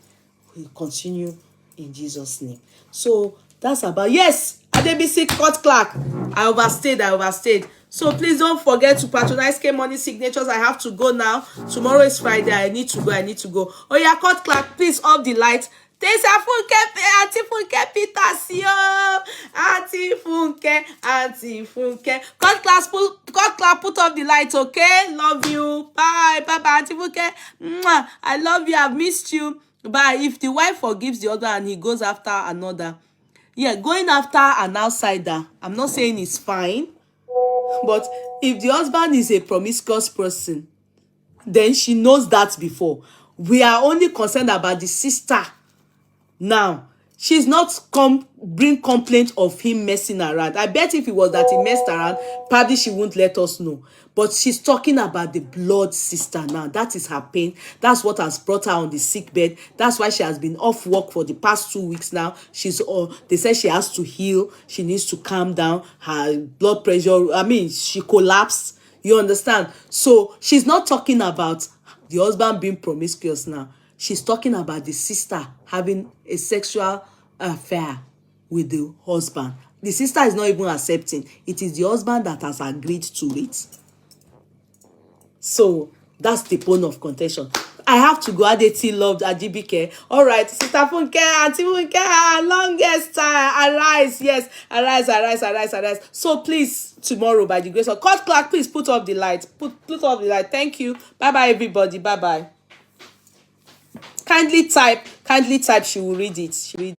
We'll continue in Jesus' name. So that's about, yes, Idibia court clerk. I overstayed. So please don't forget to patronize K Money Signatures. I have to go now. Tomorrow is Friday. I need to go. Oh yeah, court clerk, please off the light. Auntie Funke Peters, yo. Auntie Funke. Court clerk, put off the light, okay? Love you. Bye, Auntie Funke. Mwah. I love you. I've missed you. Bye. If the wife forgives the other and he goes after another, yeah, going after an outsider, I'm not saying it's fine, but if the husband is a promiscuous person, then she knows that before. We are only concerned about the sister. Now, she's not bring complaint of him messing around. I bet if it was that he messed around, probably she wouldn't let us know. But she's talking about the blood sister now. That is her pain. That's what has brought her on the sick bed. That's why she has been off work for the past 2 weeks now. They say she has to heal. She needs to calm down. Her blood pressure, she collapsed. You understand? So she's not talking about the husband being promiscuous now. She's talking about the sister having a sexual affair with the husband. The sister is not even accepting. It is the husband that has agreed to it. So that's the point of contention. I have to go. Adeti loved Idibia. All right, Sister Funke, Auntie Funke, longest time. Arise, yes, arise. So please, tomorrow, by the grace of court clerk, please put off the light. Put off the light. Thank you. Bye, everybody. Bye. Kindly type. She will read it.